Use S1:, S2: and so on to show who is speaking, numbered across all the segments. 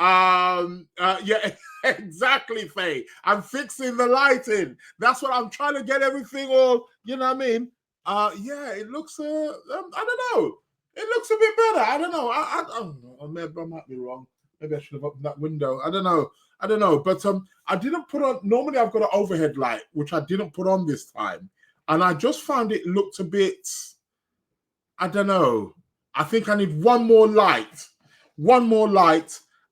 S1: Yeah, exactly, Faye. I'm fixing the lighting. That's what I'm trying to get everything all, you know what I mean? Yeah, it looks, I don't know. It looks a bit better. I don't know. I don't know. Maybe I might be wrong. Maybe I should have opened that window. I don't know. But I didn't put on, normally I've got an overhead light, which I didn't put on this time. And I just found it looked a bit, I don't know. I think I need one more light,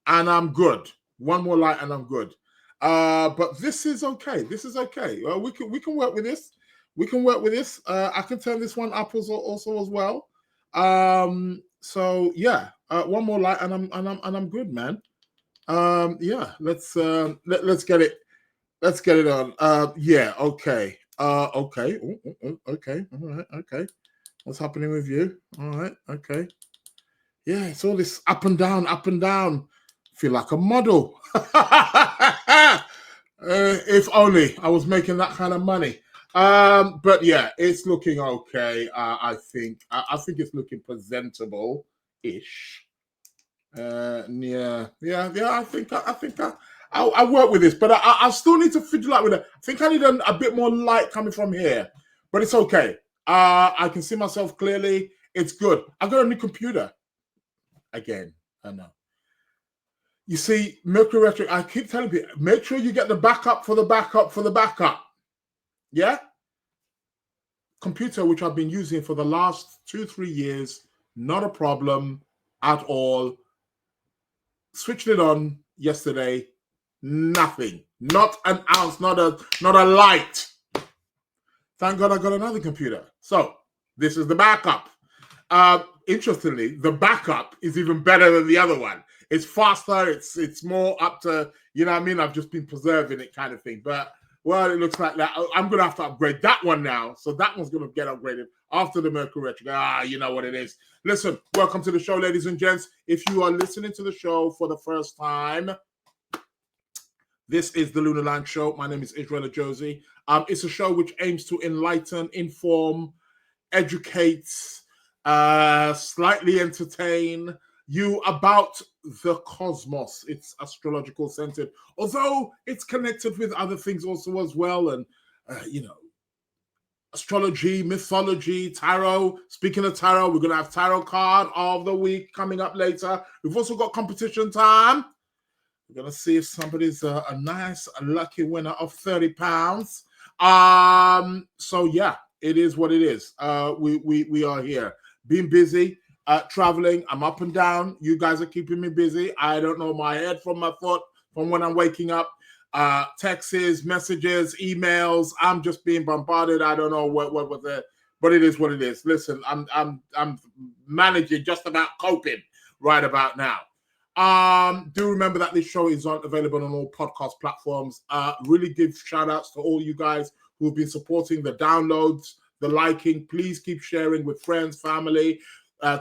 S1: and I'm good. One more light, and I'm good. But this is okay. This is okay. We can work with this. We can work with this. I can turn this one up also as well. So yeah, one more light, and I'm good, man. Yeah, let's get it. Let's get it on. Yeah, okay. Okay. Okay. All right. Okay. What's happening with you? All right. Okay. Yeah, it's all this up and down, up and down. Feel like a model. If only I was making that kind of money. But yeah, it's looking okay. I think it's looking presentable-ish. Yeah. I work with this, but I still need to fiddle out with it. I think I need a bit more light coming from here, but it's okay. I can see myself clearly. It's good. I got a new computer again. I know. You see, Mercury retro. I keep telling people, make sure you get the backup for the backup for the backup. Yeah. Computer which I've been using for the last 2-3 years, not a problem at all. Switched it on yesterday. Nothing. Not an ounce. Not a light. Thank God I got another computer. So this is the backup. Interestingly, the backup is even better than the other one. It's faster. It's more up to, you know what I mean? I've just been preserving it kind of thing. But well, it looks like that. I'm going to have to upgrade that one now. So that one's going to get upgraded after the Mercury retro. You know what it is. Listen, welcome to the show, ladies and gents. If you are listening to the show for the first time, this is the Lunar Lounge Show. My name is Israel Josie. It's a show which aims to enlighten, inform, educate, slightly entertain you about the cosmos. It's astrological centered, although it's connected with other things also as well. And, astrology, mythology, tarot. Speaking of tarot, we're going to have tarot card of the week coming up later. We've also got competition time. We're going to see if somebody's a nice, lucky winner of £30. So yeah, it is what it is. We are here. Being busy, traveling. I'm up and down. You guys are keeping me busy. I don't know my head from my foot from when I'm waking up. Texts, messages, emails. I'm just being bombarded. I don't know what was it, but it is what it is. Listen, I'm managing, just about coping right about now. Do remember that this show is available on all podcast platforms. Really give shout outs to all you guys who've been supporting the downloads, the liking. Please keep sharing with friends, family.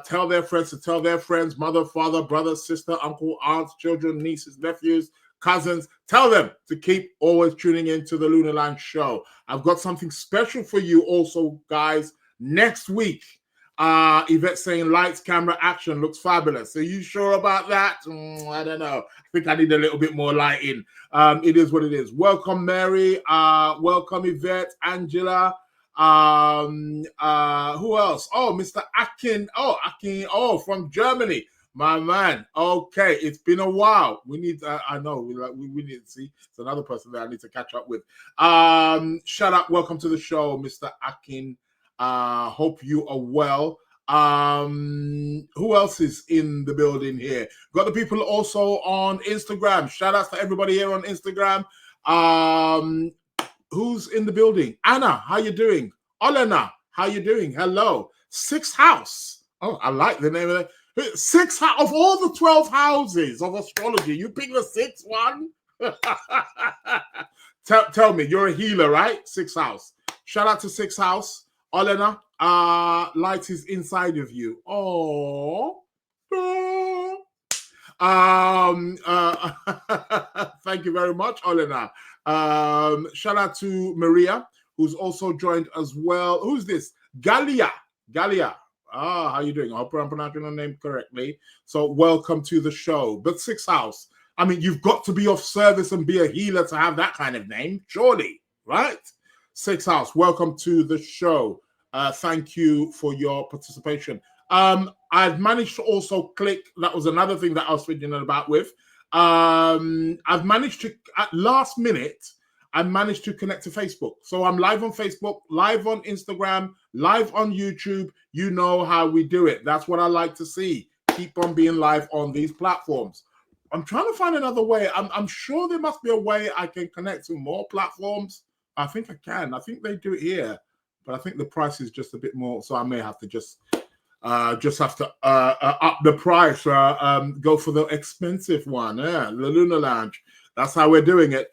S1: Tell their friends to tell their friends, mother, father, brother, sister, uncle, aunts, children, nieces, nephews, cousins. Tell them to keep always tuning in to the Lunar Lounge Show. I've got something special for you also, guys, next week. Yvette saying lights, camera, action looks fabulous. Are you sure about that? I don't know. I think I need a little bit more lighting. It is what it is. Welcome, Mary. Welcome, Yvette, Angela. Who else? Oh, Mr. Akin. Oh, from Germany. My man. Okay, it's been a while. We need. I know. We need to see. It's another person that I need to catch up with. Shout out. Welcome to the show, Mr. Akin. Hope you are well. Who else is in the building here? Got the people also on Instagram. Shout outs to everybody here on Instagram. Who's in the building? Anna, how you doing? Olena, how you doing? Hello. Sixth house. Oh, I like the name of it. Sixth house of all the 12 houses of astrology. You pick the sixth one. Tell me, you're a healer, right? Sixth house. Shout out to sixth house. Olena, light is inside of you. Oh. Thank you very much, Olena. Shout out to Maria, who's also joined as well. Who's this? Galia. How you doing? I hope I'm pronouncing your name correctly. So welcome to the show. But sixth house. I mean, you've got to be of service and be a healer to have that kind of name, surely, right? Sixth house, welcome to the show. Thank you for your participation. I've managed to also click, that was another thing that I was thinking about with. I've managed to, at last minute, I managed to connect to Facebook. So I'm live on Facebook, live on Instagram, live on YouTube. You know how we do it. That's what I like to see. Keep on being live on these platforms. I'm trying to find another way. I'm sure there must be a way I can connect to more platforms. I think I can. I think they do it here, but I think the price is just a bit more. So I may have to just have to up the price. Go for the expensive one. Yeah, the Lunar Lounge. That's how we're doing it.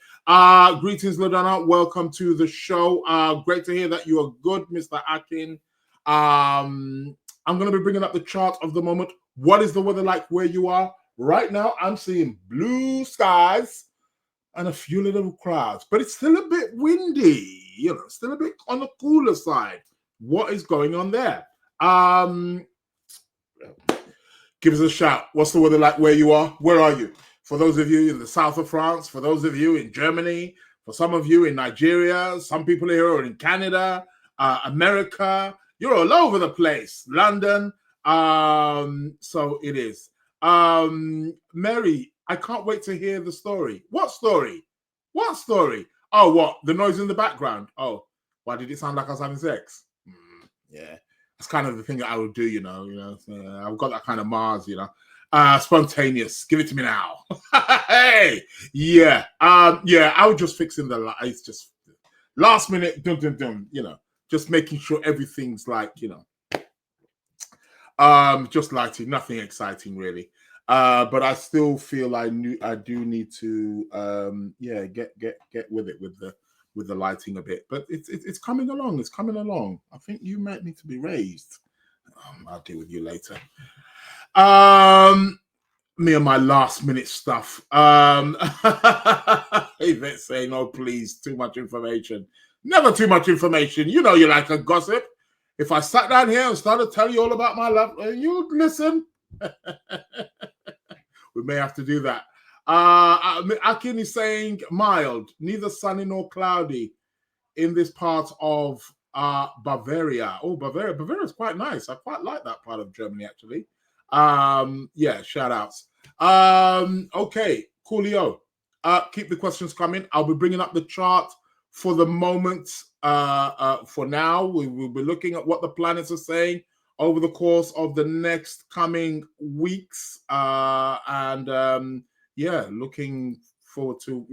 S1: Greetings, LaDonna. Welcome to the show. Great to hear that you are good, Mr. Akin. I'm going to be bringing up the chart of the moment. What is the weather like where you are? Right now, I'm seeing blue skies and a few little clouds, but it's still a bit windy, still a bit on the cooler side. What is going on there? Give us a shout. What's the weather like where you are? Where are you? For those of you in the south of France, for those of you in Germany, for some of you in Nigeria, some people here are in Canada, America. You're all over the place. London. So it is. Mary, I can't wait to hear the story. What story? What story? Oh, what? The noise in the background. Oh, why did it sound like I was having sex? Yeah, that's kind of the thing that I would do, So, I've got that kind of Mars, spontaneous. Give it to me now. Hey, yeah. I was just fixing the lights, just last minute, just making sure everything's like, just lighting, nothing exciting really. But I still feel I do need to get with it with the lighting a bit. But it's coming along. It's coming along. I think you might need to be raised. I'll deal with you later. Me and my last minute stuff. Yvette's saying, "Oh please, too much information." Never too much information. You like a gossip. If I sat down here and started telling you all about my life, you'd listen. We may have to do that. Akin is saying mild, neither sunny nor cloudy in this part of Bavaria. Oh, Bavaria. Bavaria is quite nice. I quite like that part of Germany, actually. Shout outs. Okay, coolio. Keep the questions coming. I'll be bringing up the chart for the moment. For now, we will be looking at what the planets are saying over the course of the next coming weeks, looking forward to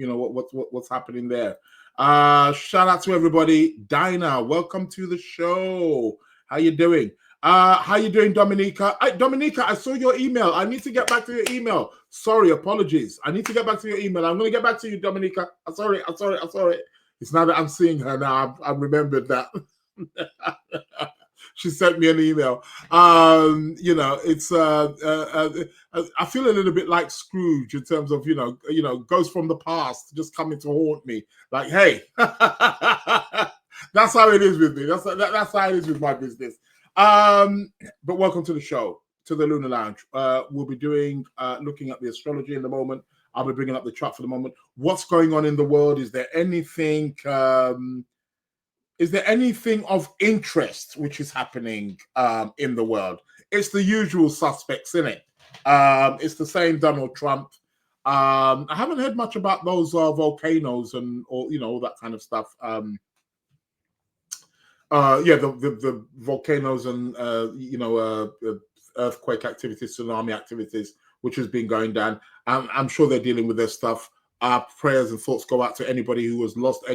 S1: what's happening there. Shout out to everybody. Dinah, welcome to the show. How you doing? How you doing, Dominica? Dominica, I saw your email. I need to get back to your email. Sorry, apologies. I need to get back to your email. I'm going to get back to you, Dominica. I'm sorry. It's now that I'm seeing her now. I've remembered that. She sent me an email. It's I feel a little bit like Scrooge in terms of ghosts from the past just coming to haunt me. Like, hey, that's how it is with me. That's how it is with my business. But welcome to the show, to the Lunar Lounge. We'll be doing looking at the astrology in the moment. I'll be bringing up the chart for the moment. What's going on in the world? Is there anything? Is there anything of interest which is happening in the world? It's the usual suspects, isn't it? It's the same Donald Trump. I haven't heard much about those volcanoes and all that kind of stuff. The volcanoes and earthquake activities, tsunami activities, which has been going down. I'm sure they're dealing with their stuff. Our prayers and thoughts go out to anybody who has lost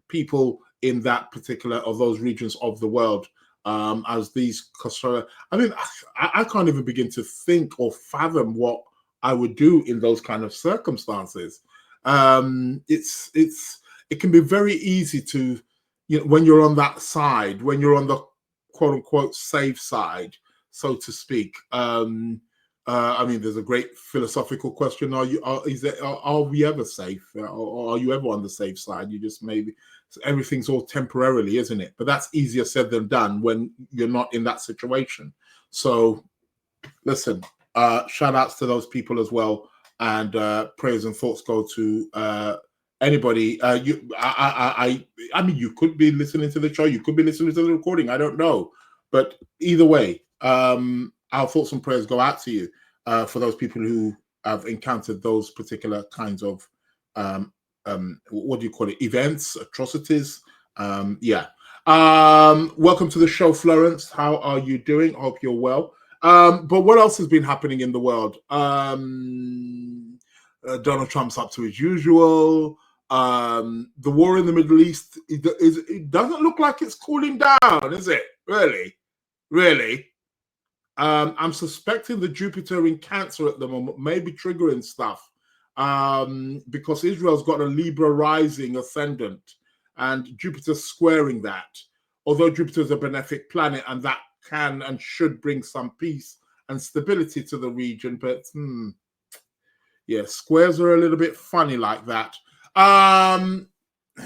S1: people in that particular of those regions of the world. As these, I can't even begin to think or fathom what I would do in those kind of circumstances. It can be very easy to, when you're on that side, when you're on the quote unquote safe side, so to speak. There's a great philosophical question: are we ever safe? Or are you ever on the safe side? You just maybe everything's all temporarily, isn't it? But that's easier said than done when you're not in that situation. So, listen, shout outs to those people as well. And prayers and thoughts go to anybody. I mean, you could be listening to the show, you could be listening to the recording. I don't know, but either way, our thoughts and prayers go out to you for those people who have encountered those particular kinds of what do you call it? Events, atrocities. Yeah. Welcome to the show, Florence. How are you doing? I hope you're well. But what else has been happening in the world? Donald Trump's up to his usual. The war in the Middle East, it doesn't look like it's cooling down, is it? Really? I'm suspecting the Jupiter in Cancer at the moment may be triggering stuff because Israel's got a Libra rising ascendant and Jupiter's squaring that. Although Jupiter's a benefic planet and that can and should bring some peace and stability to the region, but yeah, squares are a little bit funny like that.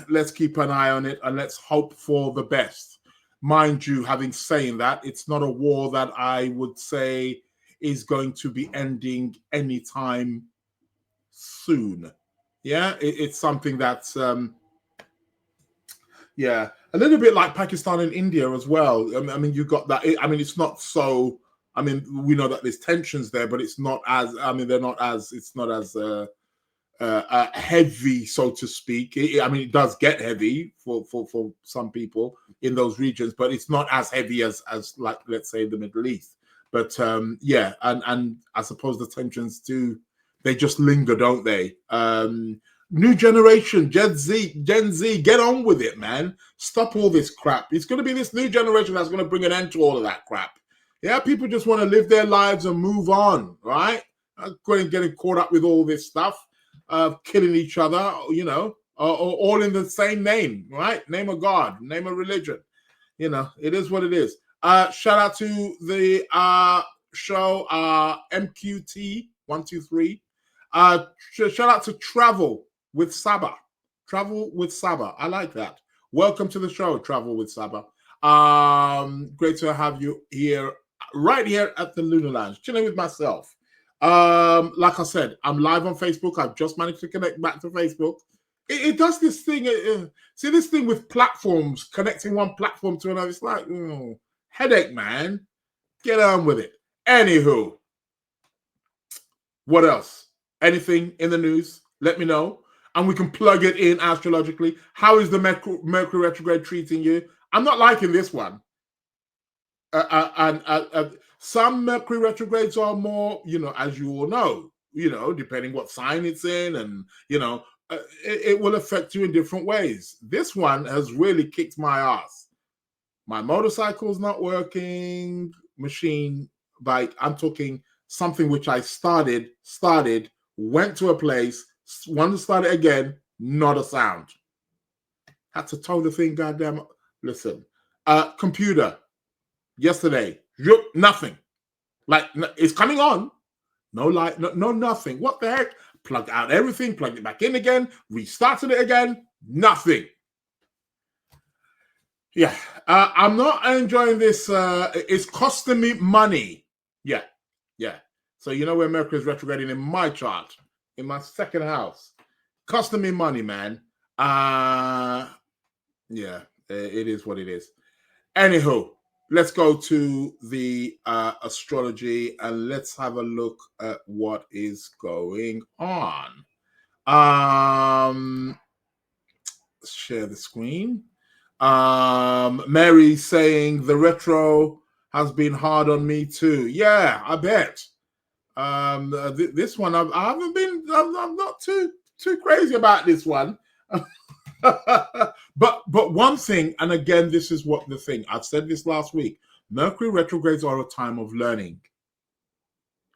S1: Let's keep an eye on it and let's hope for the best. Mind you, having saying that, it's not a war that I would say is going to be ending anytime soon. Yeah, it's something that's yeah, a little bit like Pakistan and India as well. I mean, you got that. I mean, it's not so. I mean, we know that there's tensions there, but it's not as. I mean, they're not as. It's not as heavy, so to speak. I mean, it does get heavy for some people in those regions, but it's not as heavy as like, let's say, the Middle East. But yeah, and I suppose the tensions do. They just linger, don't they? New generation, Gen Z, get on with it, man. Stop all this crap. It's going to be this new generation that's going to bring an end to all of that crap. Yeah, people just want to live their lives and move on, right? Getting caught up with all this stuff, killing each other, you know, all in the same name, right? Name of God, name of religion. You know, it is what it is. Shout out to the show MQT123. Shout out to Travel with Saba. Travel with Saba. I like that. Welcome to the show, Travel with Saba. Great to have you here, right here at the Lunar Lounge, chilling with myself. Like I said, I'm live on Facebook. I've just managed to connect back to Facebook. It does this thing. See this thing with platforms, connecting one platform to another. It's like, headache, man. Get on with it. Anywho, what else? Anything in the news? Let me know. And we can plug it in astrologically. How is the Mercury retrograde treating you? I'm not liking this one. Some Mercury retrogrades are more, you know, as you all know, you know, depending what sign it's in, and, you know, it will affect you in different ways. This one has really kicked my ass. My motorcycle's not working, machine, bike, I'm talking something which I started, went to a place, wanted to start it again, not a sound. Had to tow the thing, goddamn. Listen, computer, yesterday, nothing. Like, it's coming on, no light, no nothing. What the heck? Plugged out everything, plugged it back in again, restarted it again, nothing. Yeah, I'm not enjoying this. It's costing me money. Yeah. So you know where Mercury is retrograding in my chart, in my second house, costing me money, man. Yeah, it is what it is. Anywho, let's go to the astrology and let's have a look at what is going on. Share the screen. Mary saying the retro has been hard on me too. Yeah, I bet. This one I'm not too crazy about this one. but one thing, and again, this is what the thing I've said this last week. Mercury retrogrades are a time of learning,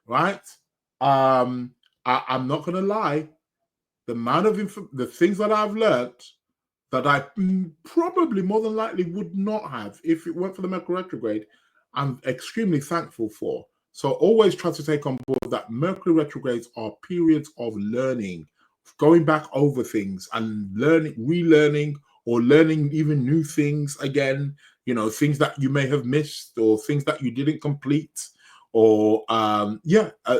S1: right? I'm not going to lie. The amount of the things that I've learned that I probably more than likely would not have if it weren't for the Mercury retrograde, I'm extremely thankful for. So always try to take on board that Mercury retrogrades are periods of learning, going back over things and learning, relearning, or learning even new things again, you know, things that you may have missed or things that you didn't complete or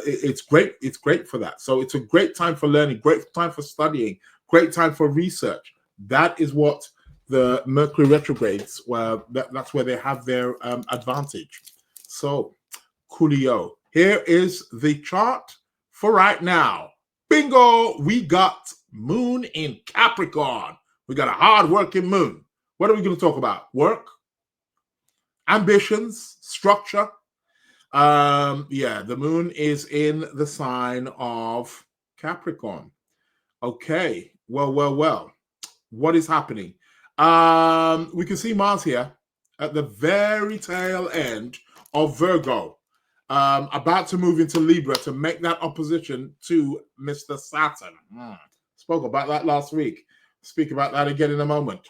S1: it's great. It's great for that. So it's a great time for learning, great time for studying, great time for research. That is what the Mercury retrogrades, that's where they have their advantage. So coolio. Here is the chart for right now. Bingo! We got Moon in Capricorn. We got a hard-working moon. What are we going to talk about? Work, ambitions, structure. The moon is in the sign of Capricorn. Okay. Well. What is happening? We can see Mars here at the very tail end of Virgo, about to move into Libra to make that opposition to Mr. Saturn. Spoke about that last week. Speak about that again in a moment.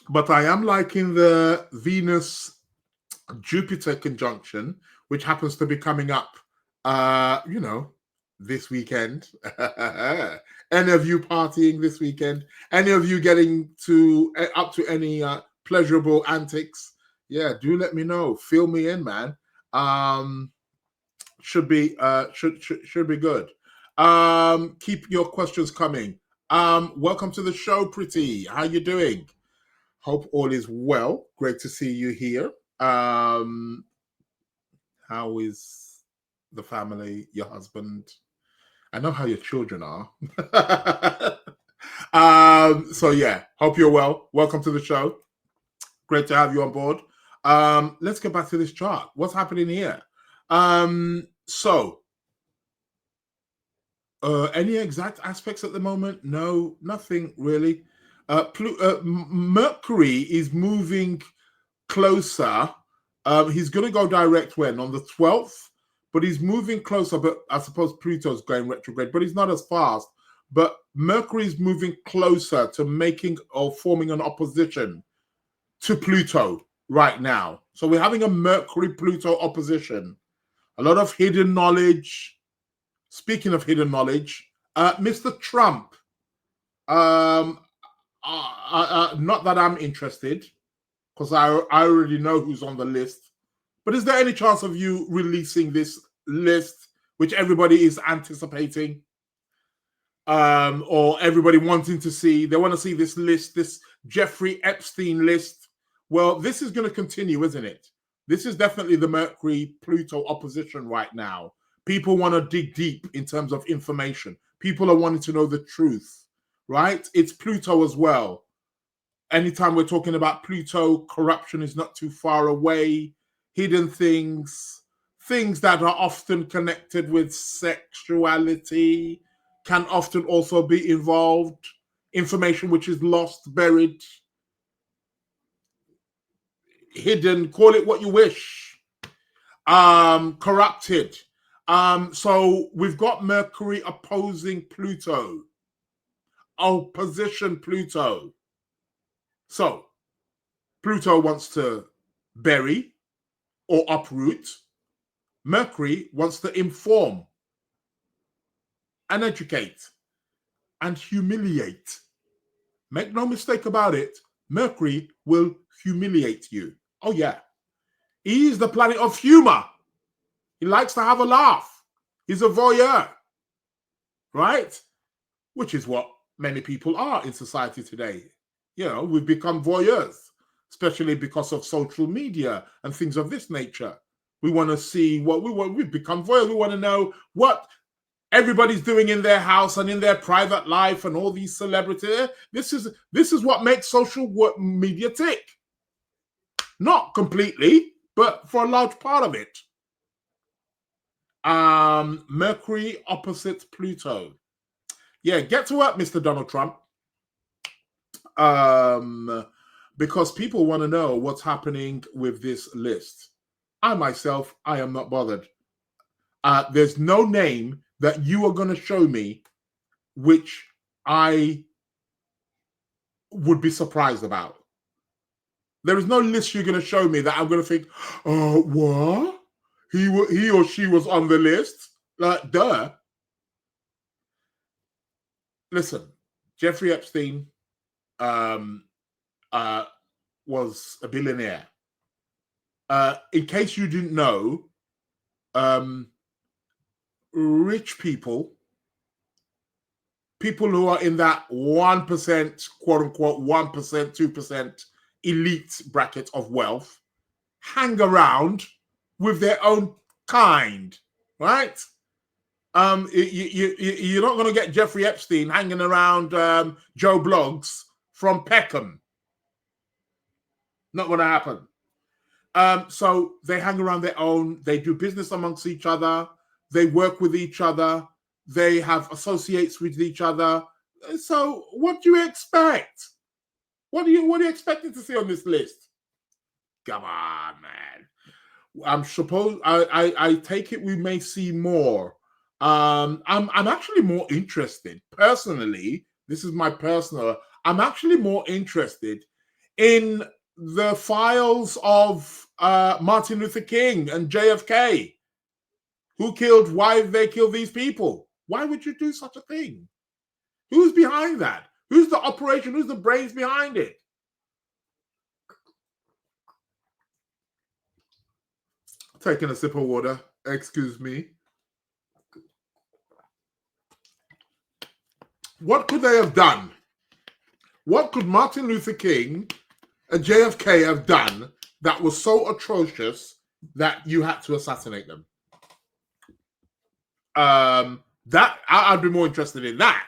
S1: But I am liking the Venus-Jupiter conjunction, which happens to be coming up, this weekend. Any of you partying this weekend? Any of you getting up to any pleasurable antics? Yeah, do let me know. Fill me in, man. Should be good. Keep your questions coming. Welcome to the show, Pretty. How you doing? Hope all is well. Great to see you here. How is the family, your husband? I know how your children are. Hope you're well. Welcome to the show. Great to have you on board. Let's get back to this chart. What's happening here? Any exact aspects at the moment? No, nothing really. Mercury is moving closer. He's going to go direct when? On the 12th? But he's moving closer, but I suppose Pluto's going retrograde, but he's not as fast. But Mercury's moving closer to making or forming an opposition to Pluto right now. So we're having a Mercury-Pluto opposition. A lot of hidden knowledge. Speaking of hidden knowledge, Mr. Trump, not that I'm interested, because I already know who's on the list. But is there any chance of you releasing this list, which everybody is anticipating, or everybody wanting to see? They want to see this list, this Jeffrey Epstein list. Well, this is going to continue, isn't it? This is definitely the Mercury-Pluto opposition right now. People want to dig deep in terms of information. People are wanting to know the truth, right? It's Pluto as well. Anytime we're talking about Pluto, corruption is not too far away. Hidden things that are often connected with sexuality can often also be involved. Information which is lost, buried, hidden, call it what you wish. Corrupted. So we've got Mercury opposing Pluto. Opposition Pluto. So Pluto wants to bury or uproot. Mercury wants to inform and educate and humiliate. Make no mistake about it, Mercury will humiliate you. Oh yeah. He is the planet of humor. He likes to have a laugh. He's a voyeur, right? Which is what many people are in society today. We've become voyeurs, especially because of social media and things of this nature. We want to see what we want. We've become voyeurs. We want to know what everybody's doing in their house and in their private life and all these celebrities. This is what makes social media tick. Not completely, but for a large part of it. Mercury opposite Pluto. Yeah, get to work, Mr. Donald Trump. Because people want to know what's happening with this list. I myself, I am not bothered. There's no name that you are going to show me which I would be surprised about. There is no list you're going to show me that I'm going to think, oh, what? He or she was on the list? Duh. Listen, Jeffrey Epstein was a billionaire. In case you didn't know, rich people who are in that 1%, quote unquote, 1%, 2% elite bracket of wealth hang around with their own kind, right? You're not going to get Jeffrey Epstein hanging around Joe Bloggs from Peckham. Not going to happen. So they hang around their own. They do business amongst each other. They work with each other. They have associates with each other. So what do you expect? What are you expecting to see on this list? Come on, man. I take it we may see more. I'm actually more interested personally. This is my personal. I'm actually more interested in the files of Martin Luther King and JFK. Why did they kill these people? Why would you do such a thing? Who's behind that? Who's the operation? Who's the brains behind it? Taking a sip of water. Excuse me. What could they have done? What could Martin Luther King and JFK have done that was so atrocious that you had to assassinate them? That I'd be more interested in that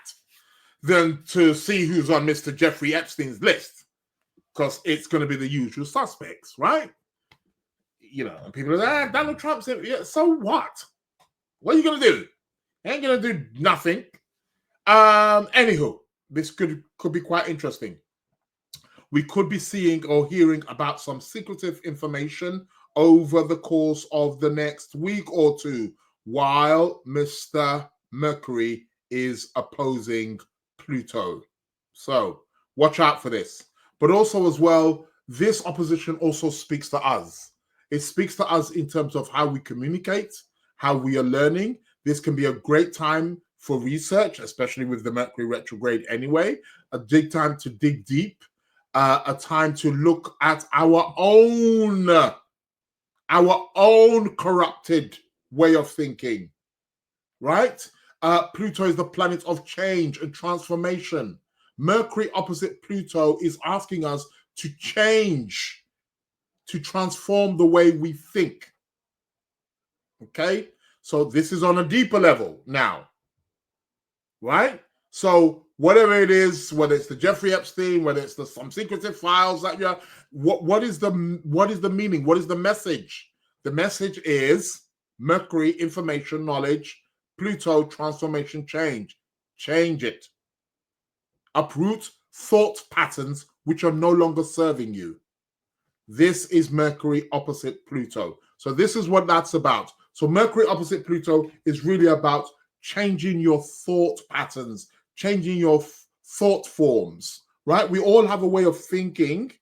S1: than to see who's on Mr. Jeffrey Epstein's list, because it's going to be the usual suspects, right? You know, and people are like, Donald Trump's in. Yeah, so what? What are you going to do? Ain't going to do nothing. Anywho, this could be quite interesting. We could be seeing or hearing about some secretive information over the course of the next week or two, while Mr. Mercury is opposing Pluto. So watch out for this. But also as well, this opposition also speaks to us. It speaks to us in terms of how we communicate, how we are learning. This can be a great time for research, especially with the Mercury retrograde anyway, a big time to dig deep, a time to look at our own corrupted way of thinking, right? Pluto is the planet of change and transformation. Mercury opposite Pluto is asking us to change, to transform the way we think. Okay? So this is on a deeper level now, right? So whatever it is, whether it's the Jeffrey Epstein, whether it's some secretive files that you're, what is the meaning? What is the message? The message is Mercury, information, knowledge, Pluto, transformation, change. Change it. Uproot thought patterns which are no longer serving you. This is Mercury opposite Pluto. So this is what that's about. So Mercury opposite Pluto is really about changing your thought patterns, changing your thought forms, right? We all have a way of thinking.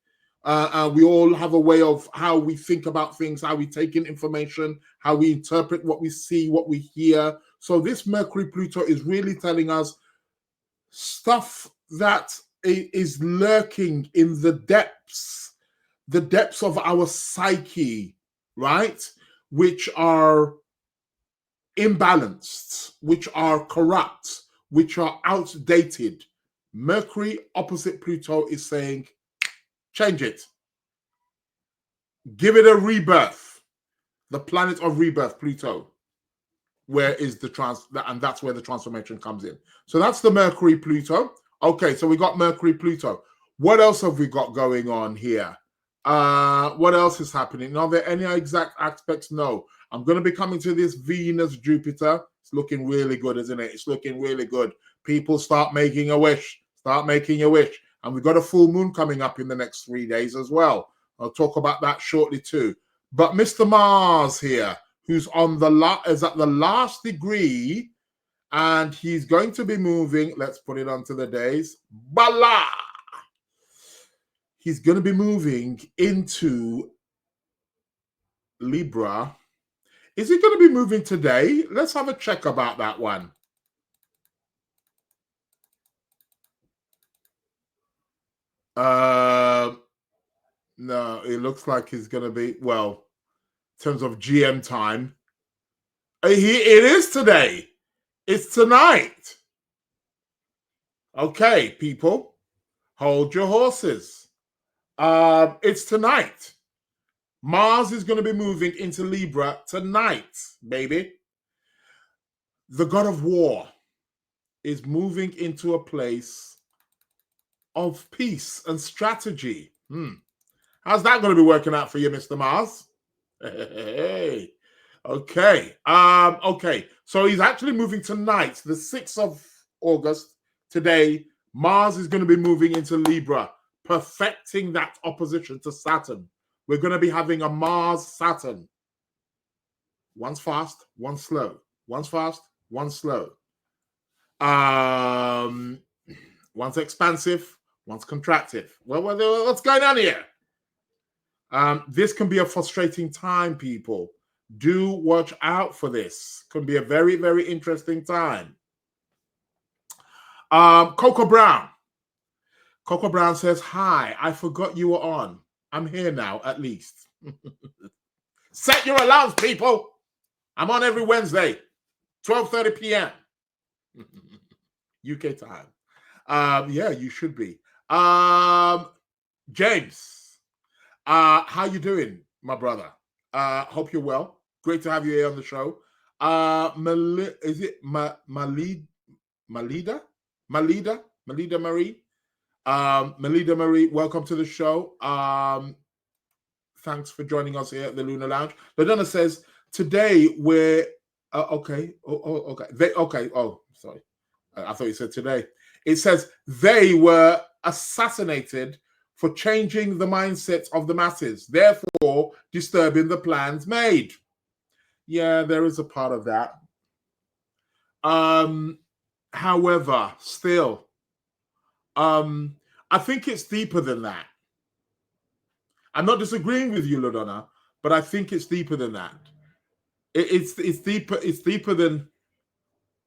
S1: We all have a way of how we think about things, how we take in information, how we interpret what we see, what we hear. So this Mercury Pluto is really telling us stuff that is lurking in the depths of our psyche, right? Which are imbalanced, which are corrupt, which are outdated. Mercury opposite Pluto is saying, change it. Give it a rebirth. The planet of rebirth, Pluto. Where is and that's where the transformation comes in. So that's the Mercury Pluto. Okay, so we got Mercury Pluto. What else have we got going on here? What else is happening? Are there any exact aspects? No. I'm going to be coming to this Venus Jupiter. It's looking really good, isn't it? It's looking really good. People start making a wish. Start making your wish. And we've got a full moon coming up in the next 3 days as well. I'll talk about that shortly too. But Mr. Mars here, who's on is at the last degree, and he's going to be moving. Let's put it onto the days. Bala! He's going to be moving into Libra. Is he going to be moving today? Let's have a check about that one. No, it looks like he's going to be, well, terms of GM time. It is today. It's tonight. Okay, people, hold your horses. It's tonight. Mars is going to be moving into Libra tonight, baby. The god of war is moving into a place of peace and strategy. How's that going to be working out for you, Mr. Mars? Hey. Okay. Okay. So he's actually moving tonight, the 6th of August. Today, Mars is going to be moving into Libra, perfecting that opposition to Saturn. We're going to be having a Mars-Saturn. One's fast, one's slow. One's fast, one's slow. One's expansive, one's contractive. Well, what's going on here? This can be a frustrating time, people. Do watch out for this. Can be a very, very interesting time. Coco Brown. Coco Brown says, hi, I forgot you were on. I'm here now, at least. Set your alarms, people. I'm on every Wednesday, 12:30 p.m. UK time. Yeah, you should be. James, how you doing, my brother? Hope you're well. Great to have you here on the show. Is it Malida Marie? Melida Marie, welcome to the show. Thanks for joining us here at the Lunar Lounge. Ladonna says, today we're okay. Oh, sorry. I thought you said today. It says they were assassinated for changing the mindset of the masses, therefore disturbing the plans made. Yeah, there is a part of that. However, still, I think it's deeper than that. I'm not disagreeing with you, Ladonna, but I think it's deeper than that. It's deeper. It's deeper than.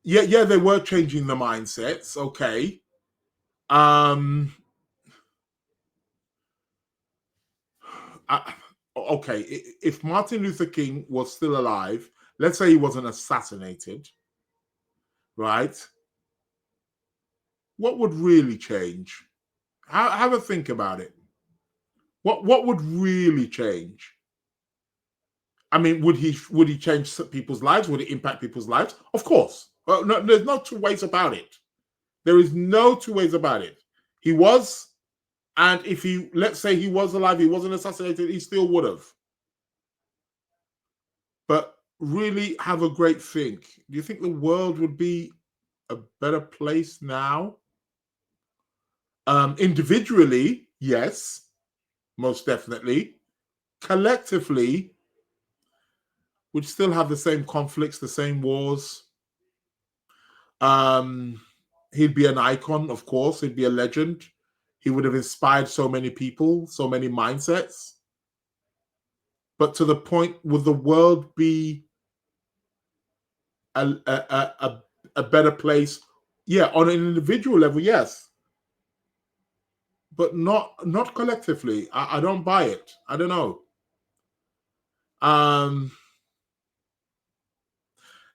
S1: Yeah, they were changing the mindsets. Okay. Okay. If Martin Luther King was still alive, let's say he wasn't assassinated, right? What would really change? Have a think about it. What would really change? I mean, would he change people's lives? Would it impact people's lives? Of course. No, there's no two ways about it. There is no two ways about it. He was, and if he, let's say he was alive, he wasn't assassinated, he still would have. But really have a great think. Do you think the world would be a better place now? Individually, yes, most definitely. Collectively, we'd still have the same conflicts, the same wars. He'd be an icon, of course. He'd be a legend. He would have inspired so many people, so many mindsets. But to the point, would the world be a better place? Yeah, on an individual level, yes. But not collectively. I don't buy it. I don't know.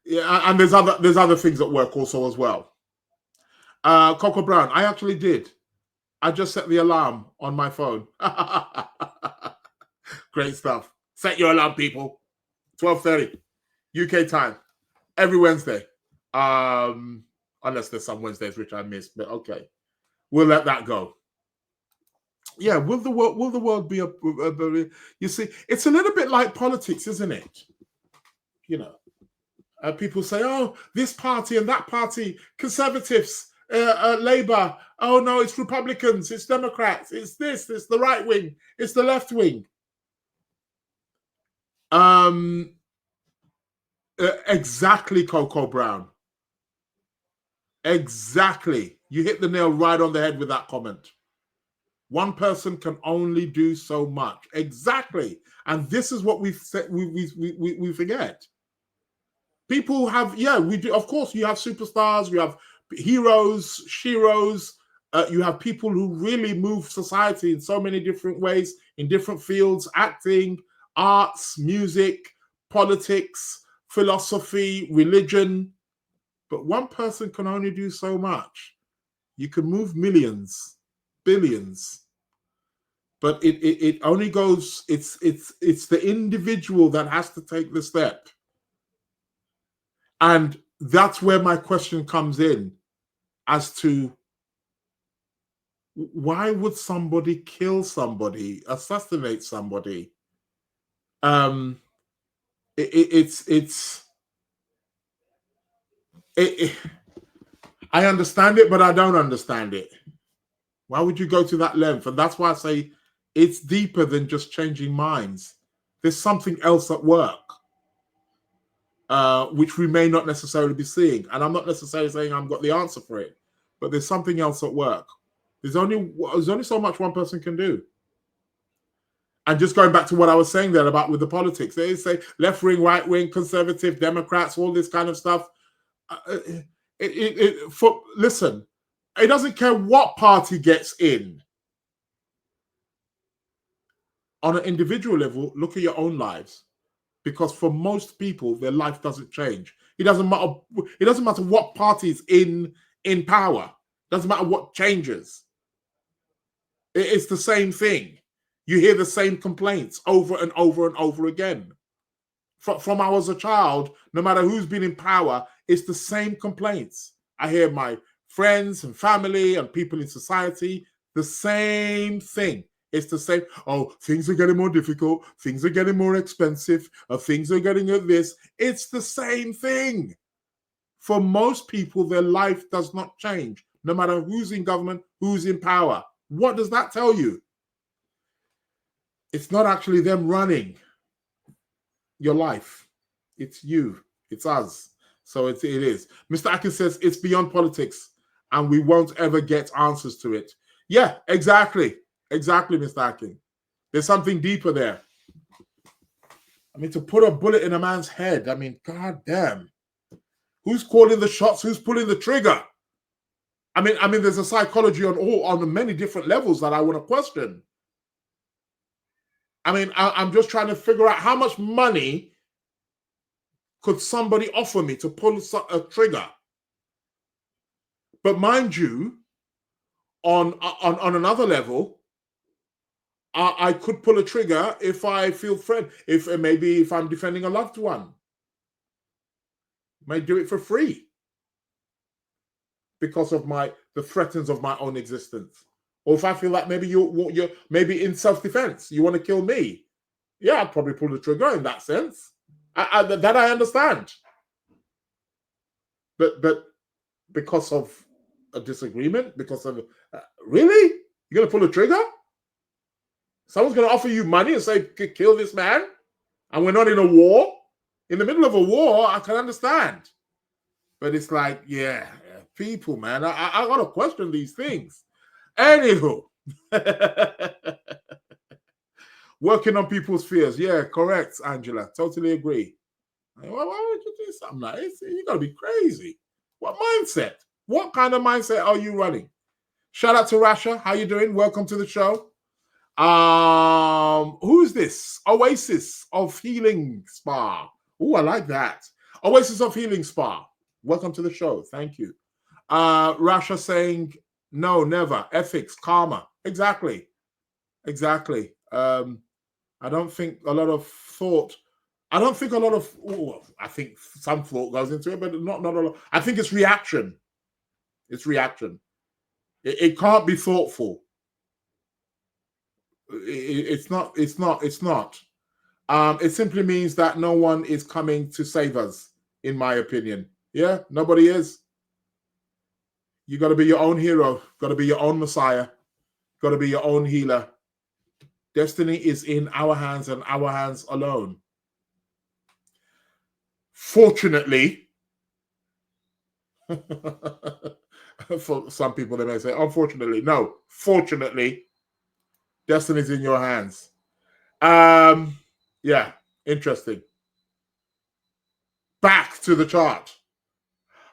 S1: Yeah, and there's other things at work also as well. Coco Brown, I actually did. I just set the alarm on my phone. Great stuff. Set your alarm, people. 12:30 UK time every Wednesday. Unless there's some Wednesdays which I missed, but okay, we'll let that go. Yeah, will the world be a you see, it's a little bit like politics, isn't it? You know, people say, oh, this party and that party, conservatives, Labour, oh no, it's Republicans, it's Democrats, it's this, it's the right wing, it's the left wing. Exactly, Coco Brown. Exactly. You hit the nail right on the head with that comment. One person can only do so much. Exactly. And this is what we forget. People have, yeah, we do. Of course, you have superstars, you have heroes, sheroes. You have people who really move society in so many different ways, in different fields, acting, arts, music, politics, philosophy, religion. But one person can only do so much. You can move millions, billions, but it only goes, it's the individual that has to take the step. And that's where my question comes in as to why would somebody kill somebody, assassinate somebody? I understand it, but I don't understand it. Why would you go to that length? And that's why I say it's deeper than just changing minds. There's something else at work, which we may not necessarily be seeing. And I'm not necessarily saying I've got the answer for it, but there's something else at work. There's only so much one person can do. And just going back to what I was saying there about with the politics, they say left wing, right wing, conservative, Democrats, all this kind of stuff. Listen, it doesn't care what party gets in. On an individual level, look at your own lives, because for most people, their life doesn't change. It doesn't matter. It doesn't matter what party is in power. It doesn't matter what changes. It's the same thing. You hear the same complaints over and over and over again. From I was a child, no matter who's been in power, it's the same complaints. I hear my friends and family and people in society, the same thing. It's the same. Oh, things are getting more difficult. Things are getting more expensive. Things are getting at this. It's the same thing. For most people, their life does not change, no matter who's in government, who's in power. What does that tell you? It's not actually them running your life. It's you. It's us. So it is. Mr. Atkins says it's beyond politics and we won't ever get answers to it. Yeah, exactly. Exactly, Mr. Atkins. There's something deeper there. I mean, to put a bullet in a man's head, I mean, god damn. Who's calling the shots? Who's pulling the trigger? I mean, there's a psychology on many different levels that I want to question. I mean, I'm just trying to figure out how much money could somebody offer me to pull a trigger. But mind you, on another level, I could pull a trigger if I feel threatened, if I'm defending a loved one. May do it for free because of the threats of my own existence. Or if I feel like maybe you're maybe in self-defense, you want to kill me. Yeah, I'd probably pull the trigger in that sense. That I understand. But because of a disagreement, because of really? You're going to pull the trigger? Someone's going to offer you money and say, kill this man? And we're not in a war? In the middle of a war, I can understand. But it's like, yeah, people, man, I got to question these things. Anywho, working on people's fears. Yeah, correct, Angela. Totally agree. Why would you do something like this? You got to be crazy. What mindset? What kind of mindset are you running? Shout out to Rasha. How you doing? Welcome to the show. Who's this? Oasis of Healing Spa. Oh, I like that. Oasis of Healing Spa. Welcome to the show. Thank you. Rasha saying, no, never. Ethics, karma. Exactly. I don't think a lot of thought. I don't think a lot of. I think some thought goes into it, but not a lot. I think it's reaction. It's reaction. It can't be thoughtful. It's not. It simply means that no one is coming to save us, in my opinion. Yeah, nobody is. You got to be your own hero. Got to be your own messiah. Got to be your own healer. Destiny is in our hands and our hands alone. Fortunately, for some people they may say, unfortunately, no. Fortunately, destiny is in your hands. Yeah, interesting. Back to the chart.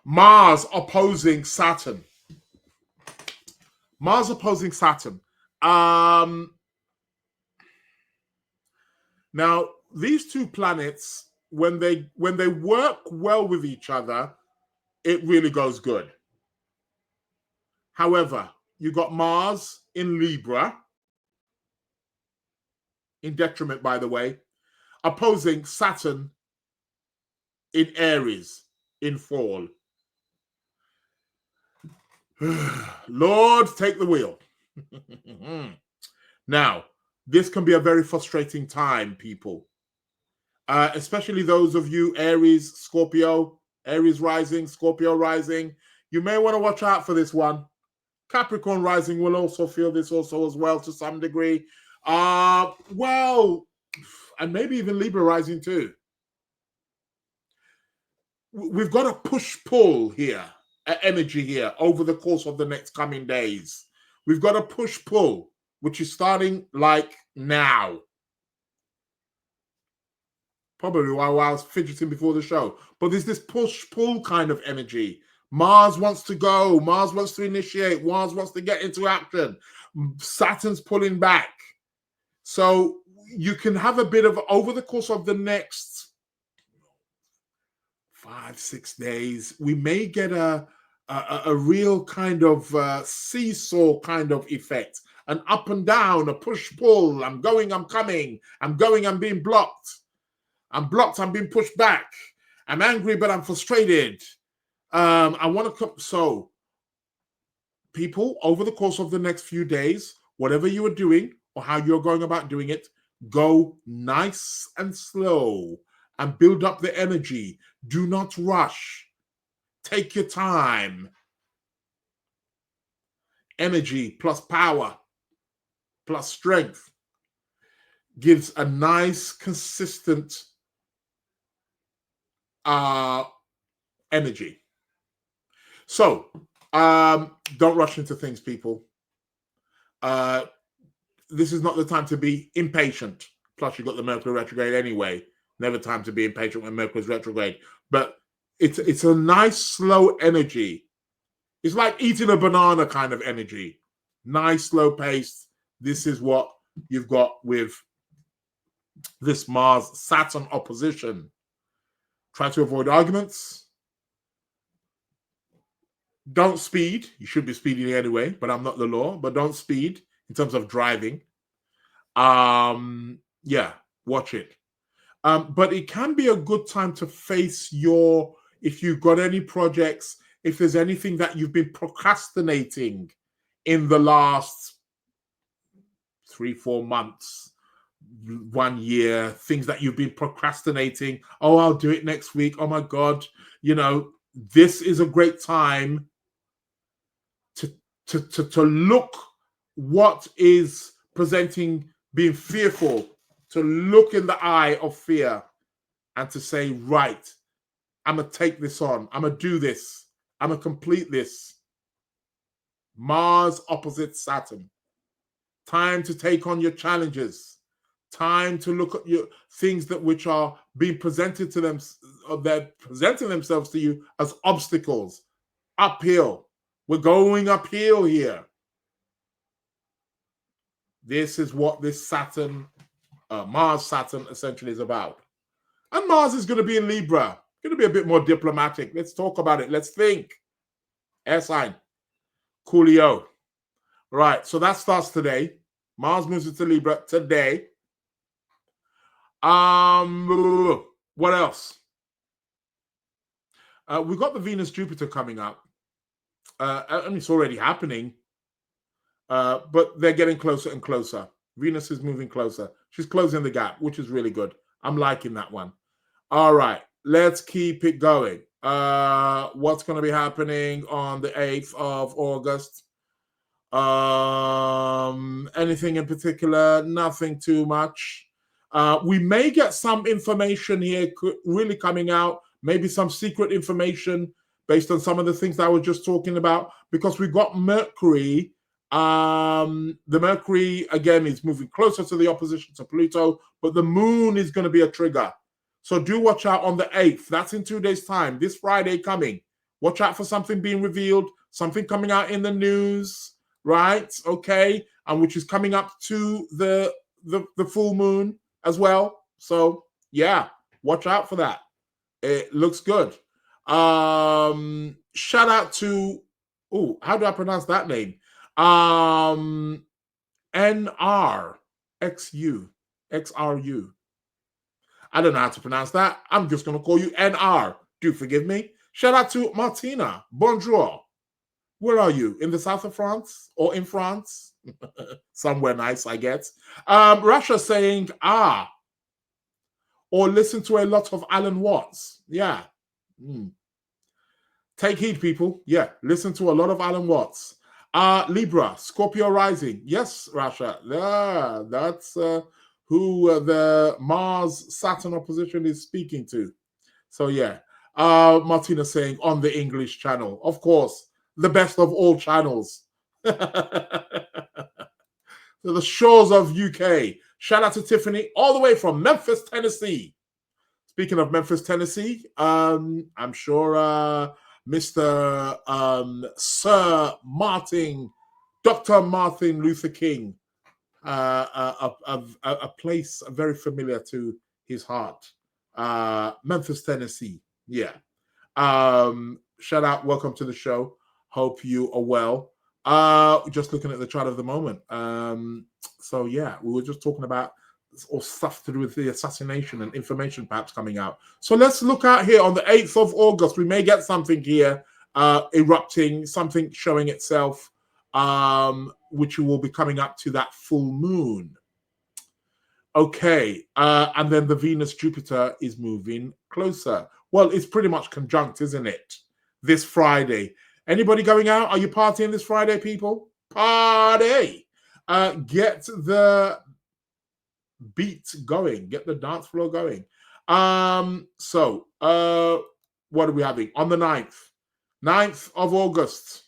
S1: Mars opposing Saturn. Mars opposing Saturn. Now, these two planets, when they work well with each other, it really goes good. However, you got Mars in Libra, in detriment, by the way, opposing Saturn in Aries in fall. Lord, take the wheel. Now, this can be a very frustrating time, people. Especially those of you, Aries, Scorpio, Aries rising, Scorpio rising. You may want to watch out for this one. Capricorn rising will also feel this also as well to some degree. Well, and maybe even Libra rising too. We've got a push-pull here, energy here over the course of the next coming days. We've got a push-pull, which is starting like now. Probably while I was fidgeting before the show. But there's this push-pull kind of energy. Mars wants to go. Mars wants to initiate. Mars wants to get into action. Saturn's pulling back. So you can have a bit of, over the course of the next 5-6 days, we may get a real kind of seesaw kind of effect. An up and down, a push-pull. I'm going, I'm coming. I'm going, I'm being blocked. I'm blocked, I'm being pushed back. I'm angry, but I'm frustrated. I want to come. So, people, over the course of the next few days, whatever you are doing or how you're going about doing it, go nice and slow and build up the energy. Do not rush. Take your time. Energy plus power plus strength gives a nice, consistent energy. So don't rush into things, people. This is not the time to be impatient. Plus, you've got the Mercury retrograde anyway. Never time to be impatient when Mercury's retrograde. But it's a nice, slow energy. It's like eating a banana kind of energy. Nice, slow pace. This is what you've got with this Mars-Saturn opposition. Try to avoid arguments. Don't speed. You should be speeding anyway, but I'm not the law. But don't speed in terms of driving. Yeah, watch it. But it can be a good time to face if you've got any projects, if there's anything that you've been procrastinating in the last 3-4 months, 1 year, things that you've been procrastinating. Oh, I'll do it next week. Oh my God. This is a great time to look what is presenting, being fearful, to look in the eye of fear and to say, right, I'm going to take this on. I'm going to do this. I'm going to complete this. Mars opposite Saturn. Time to take on your challenges. Time to look at your things which are being presented to them, or they're presenting themselves to you as obstacles. Uphill. We're going uphill here. This is what this Saturn, Mars-Saturn essentially is about. And Mars is going to be in Libra. Going to be a bit more diplomatic. Let's talk about it. Let's think. Air sign. Coolio. Right. So that starts today. Mars moves into Libra today. What else? We've got the Venus-Jupiter coming up. And it's already happening. But they're getting closer and closer. Venus is moving closer. She's closing the gap, which is really good. I'm liking that one. All right. Let's keep it going. What's going to be happening on the 8th of August? Anything in particular? Nothing too much. We may get some information here really coming out, maybe some secret information based on some of the things that I was just talking about, because we've got Mercury. The Mercury, again, is moving closer to the opposition to Pluto, but the moon is going to be a trigger. So do watch out on the 8th. That's in 2 days' time. This Friday coming. Watch out for something being revealed, something coming out in the news, right? Okay. And which is coming up to the full moon as well. So yeah, watch out for that. It looks good. Shout out to, how do I pronounce that name? NRXU. XRU. I don't know how to pronounce that. I'm just going to call you NR. Do forgive me. Shout out to Martina. Bonjour. Where are you? In the south of France or in France? Somewhere nice, I guess. Russia saying, or listen to a lot of Alan Watts. Yeah. Take heed, people. Yeah, listen to a lot of Alan Watts. Libra, Scorpio rising. Yes, Russia. Yeah, that's who the Mars-Saturn opposition is speaking to. So yeah, Martina saying on the English channel. Of course, the best of all channels. So the shores of UK. Shout out to Tiffany, all the way from Memphis, Tennessee. Speaking of Memphis, Tennessee, I'm sure Mr. Sir Martin, Dr. Martin Luther King, a place very familiar to his heart. Memphis, Tennessee. Yeah. Shout out. Welcome to the show. Hope you are well. Just looking at the chart of the moment. So yeah, we were just talking about all stuff to do with the assassination and information perhaps coming out. So let's look out here on the 8th of August. We may get something here erupting, something showing itself, which will be coming up to that full moon. Okay, and then the Venus-Jupiter is moving closer. Well, it's pretty much conjunct, isn't it? This Friday. Anybody going out? Are you partying this Friday, people? Party! Get the beat going. Get the dance floor going. So, what are we having? On the 9th of August,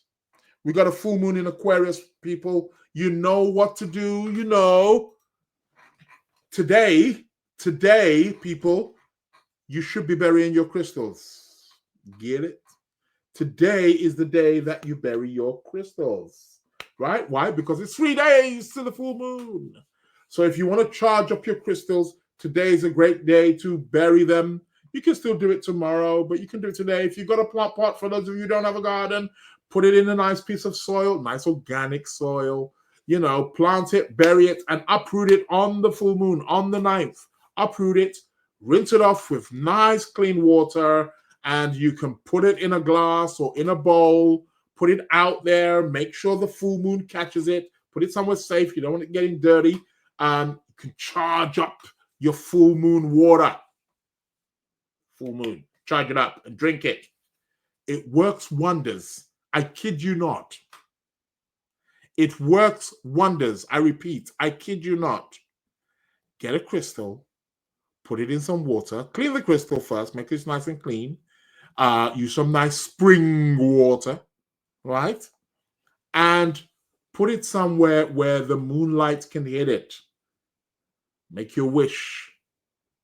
S1: we got a full moon in Aquarius, people. You know what to do. You know. Today, people, you should be burying your crystals. Get it? Today is the day that you bury your crystals, right? Why? Because it's 3 days to the full moon. So if you want to charge up your crystals, today is a great day to bury them. You can still do it tomorrow, but you can do it today. If you've got a plant pot, for those of you who don't have a garden, put it in a nice piece of soil, nice organic soil. You know, plant it, bury it, and uproot it on the full moon, on the 9th. Uproot it, rinse it off with nice clean water, and you can put it in a glass or in a bowl, put it out there, make sure the full moon catches it, put it somewhere safe. You don't want it getting dirty. You can charge up your full moon water. Full moon, charge it up and drink it. It works wonders. I kid you not. It works wonders. I repeat, I kid you not. Get a crystal, put it in some water, clean the crystal first, make it nice and clean. Use some nice spring water, right? And put it somewhere where the moonlight can hit it. Make your wish,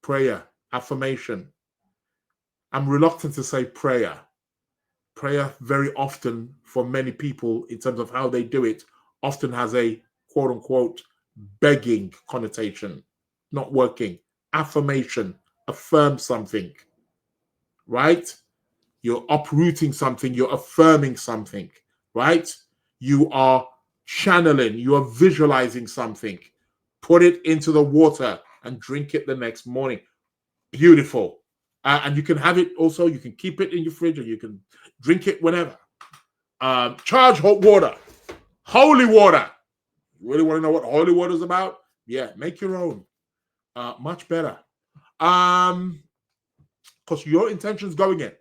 S1: prayer, affirmation. I'm reluctant to say prayer. Prayer very often, for many people, in terms of how they do it, often has a quote-unquote begging connotation. Not working. Affirmation. Affirm something. Right? You're uprooting something. You're affirming something. Right? You are channeling. You are visualizing something. Put it into the water and drink it the next morning. Beautiful. And you can have it also. You can keep it in your fridge or you can drink it whenever. Charge hot water. Holy water. You really want to know what holy water is about? Yeah, make your own. Much better. Because your intention's going in.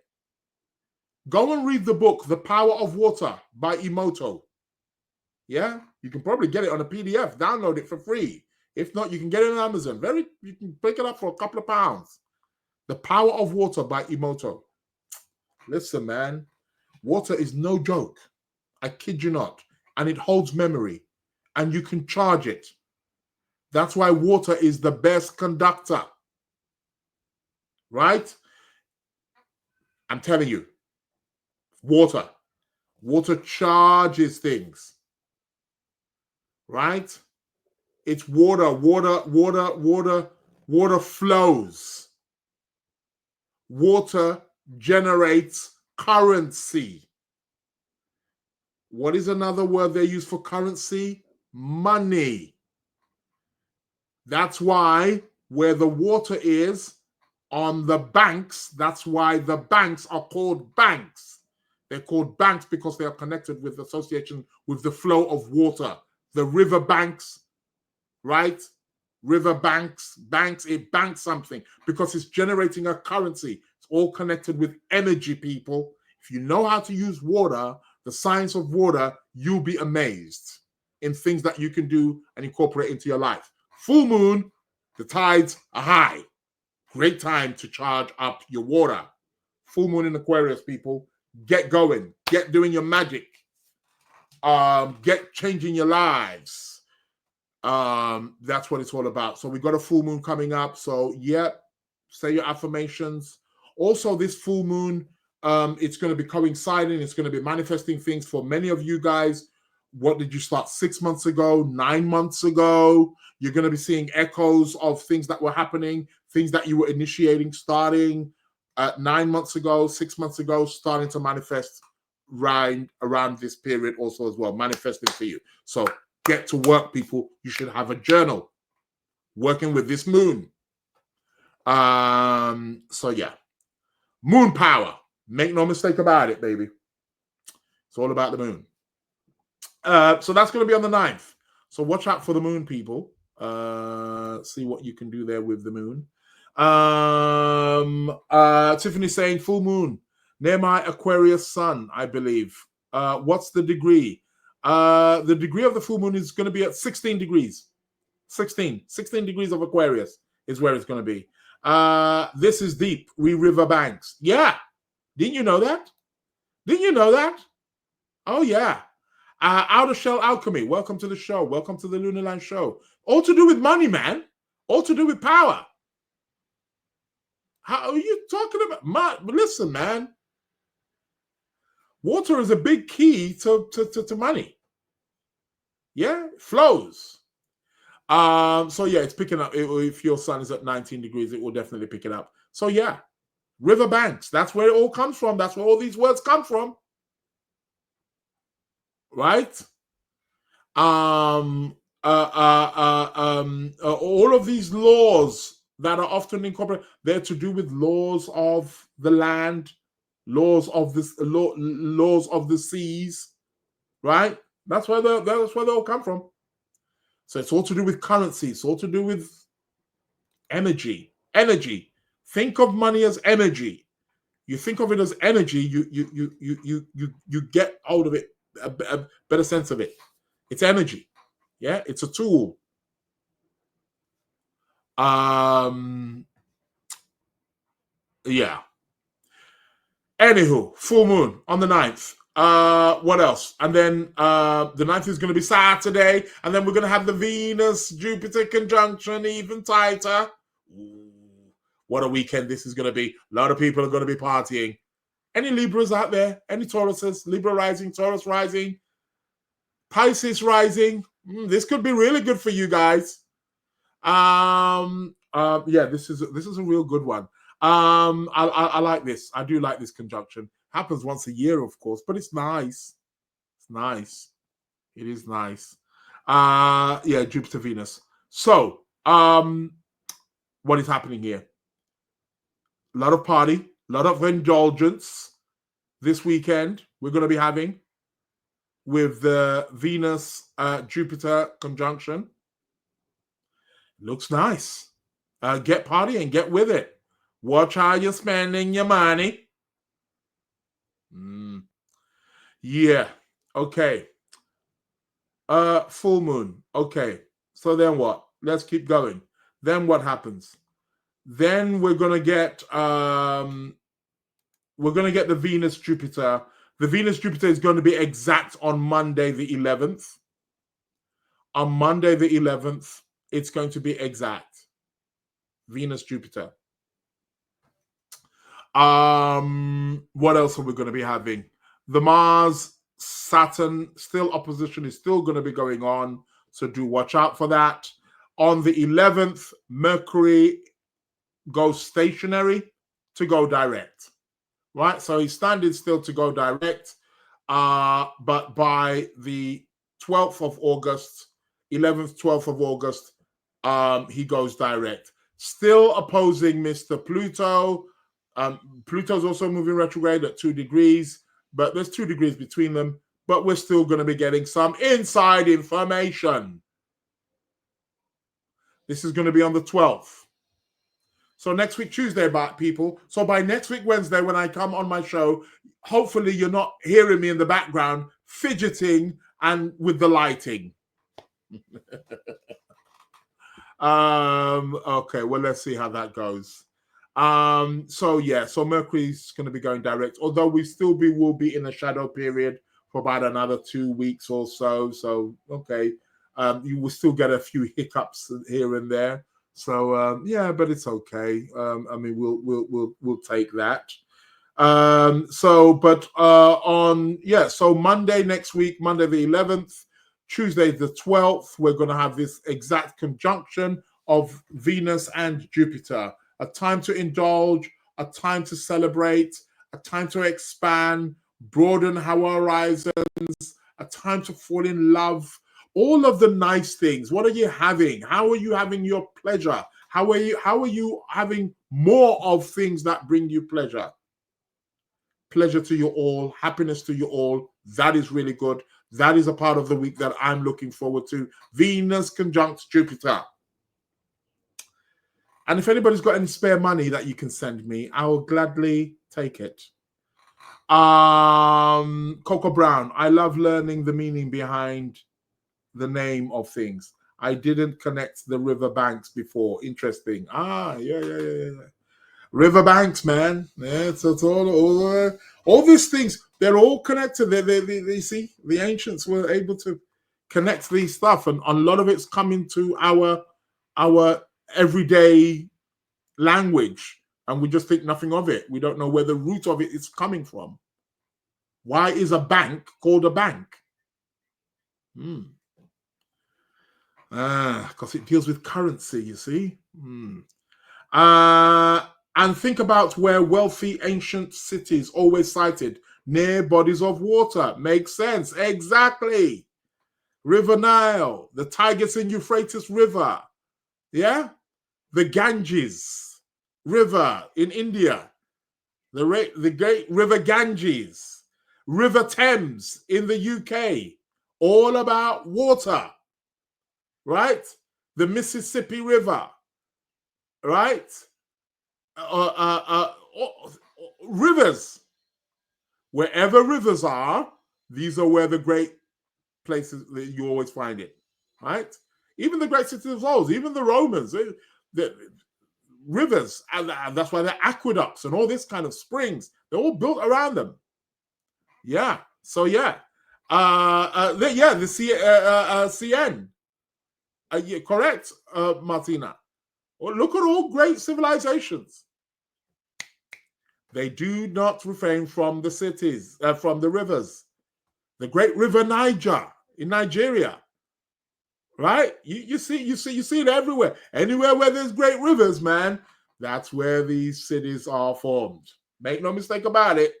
S1: Go and read the book, The Power of Water by Emoto. Yeah, you can probably get it on a PDF. Download it for free. If not, you can get it on Amazon. You can pick it up for a couple of pounds. The Power of Water by Emoto. Listen, man, water is no joke. I kid you not. And it holds memory. And you can charge it. That's why water is the best conductor. Right? I'm telling you. Water. Water charges things. Right? It's water Water flows. Water generates currency. What is another word they use for currency? Money. That's why where the water is on the banks, that's why the banks are called banks. They're called banks because they are connected with association with the flow of water. The river banks, right? River banks, it banks something because it's generating a currency. It's all connected with energy, people. If you know how to use water, the science of water, you'll be amazed in things that you can do and incorporate into your life. Full moon, the tides are high. Great time to charge up your water. Full moon in Aquarius, people. Get going. Get doing your magic. Get changing your lives. That's what it's all about. So we got a full moon coming up. So yeah, say your affirmations. Also, this full moon, it's going to be coinciding. It's going to be manifesting things for many of you guys. What did you start 6 months ago, 9 months ago? You're going to be seeing echoes of things that were happening, things that you were initiating, starting 9 months ago, 6 months ago, starting to manifest right around this period also as well, manifesting for you. So get to work, people. You should have a journal working with this moon. So yeah, moon power. Make no mistake about it, baby. It's all about the moon. So that's going to be on the 9th. So watch out for the moon, people. See what you can do there with the moon. Tiffany saying full moon near my Aquarius sun, I believe. What's the degree? The degree of the full moon is going to be at 16 degrees. 16 degrees of Aquarius is where it's going to be. This is deep. We river banks. Yeah. Didn't you know that? Didn't you know that? Oh, yeah. Outer Shell Alchemy. Welcome to the show. Welcome to the Lunar Lounge show. All to do with money, man. All to do with power. How are you talking about? Listen, man. Water is a big key to money. Yeah, it flows. So yeah, it's picking up. If your sun is at 19 degrees, it will definitely pick it up. So yeah, river banks. That's where it all comes from. That's where all these words come from. Right? All of these laws that are often incorporated, they're to do with laws of the land, laws of this, laws of the seas, right? That's where they all come from. So it's all to do with currency. It's all to do with energy. Energy. Think of money as energy. You think of it as energy. You get hold of it, a better sense of it. It's energy. Yeah, it's a tool. Yeah. Anywho, full moon on the 9th. What else? And then the 9th is going to be Saturday, and then we're going to have the Venus-Jupiter conjunction even tighter. Ooh, what a weekend this is going to be. A lot of people are going to be partying. Any Libras out there? Any Tauruses? Libra rising, Taurus rising, Pisces rising. This could be really good for you guys. Yeah, this is a real good one. I like this. I do like this conjunction. Happens once a year, of course, but it's nice. It's nice. It is nice. Yeah, Jupiter, Venus. So, what is happening here? A lot of party, a lot of indulgence this weekend. We're going to be having with the Venus Jupiter conjunction. Looks nice. Get partying, get with it. Watch how you're spending your money. Yeah. Okay. Full moon. Okay. So then what? Let's keep going. Then what happens? Then we're gonna get the Venus Jupiter. The Venus Jupiter is going to be exact on Monday the 11th. On Monday the 11th, it's going to be exact. Venus Jupiter. What else are we going to be having? The Mars Saturn still opposition is still going to be going on, so do watch out for that. On the 11th, Mercury goes stationary to go direct, right? So he's standing still to go direct. But by the 12th of August, 11th, 12th of August, he goes direct. Still opposing Mr. Pluto. Pluto's also moving retrograde at 2 degrees, but there's 2 degrees between them. But we're still going to be getting some inside information. This is going to be on the 12th. So next week, Tuesday, people. So by next week, Wednesday, when I come on my show, hopefully you're not hearing me in the background fidgeting and with the lighting. Okay, well, let's see how that goes. So Mercury's going to be going direct, although we will be in a shadow period for about another 2 weeks or so. So, okay, you will still get a few hiccups here and there. So, but it's okay. I mean, we'll take that. So Monday next week, Monday the 11th, Tuesday the 12th, we're going to have this exact conjunction of Venus and Jupiter. A time to indulge, a time to celebrate, a time to expand, broaden our horizons, a time to fall in love. All of the nice things. What are you having? How are you having your pleasure? How are you having more of things that bring you pleasure? Pleasure to you all, happiness to you all. That is really good. That is a part of the week that I'm looking forward to. Venus conjunct Jupiter. And if anybody's got any spare money that you can send me, I will gladly take it. Coco Brown, I love learning the meaning behind the name of things. I didn't connect the river banks before. Interesting. Yeah. River banks, man. Yeah, it's all these things. They're all connected. They see the ancients were able to connect these stuff, and a lot of it's coming to our everyday language, and we just think nothing of it. We don't know where the root of it is coming from. Why is a bank called a bank? Because it deals with currency, you see. And think about where wealthy ancient cities always cited near bodies of water. Makes sense. Exactly. River Nile, the Tigris and Euphrates River. Yeah. The Ganges River in India. The great River Ganges. River Thames in the UK. All about water. Right? The Mississippi River. Right? Rivers. Wherever rivers are, these are where the great places that you always find it, right? Even the great cities of souls, even the Romans, the rivers, and that's why they're aqueducts and all this kind of springs. They're all built around them. Yeah. So the CN. Correct, Martina. Well, look at all great civilizations. They do not refrain from the cities, from the rivers. The great river Niger in Nigeria, right? You see it everywhere. Anywhere where there's great rivers, man, that's where these cities are formed. Make no mistake about it.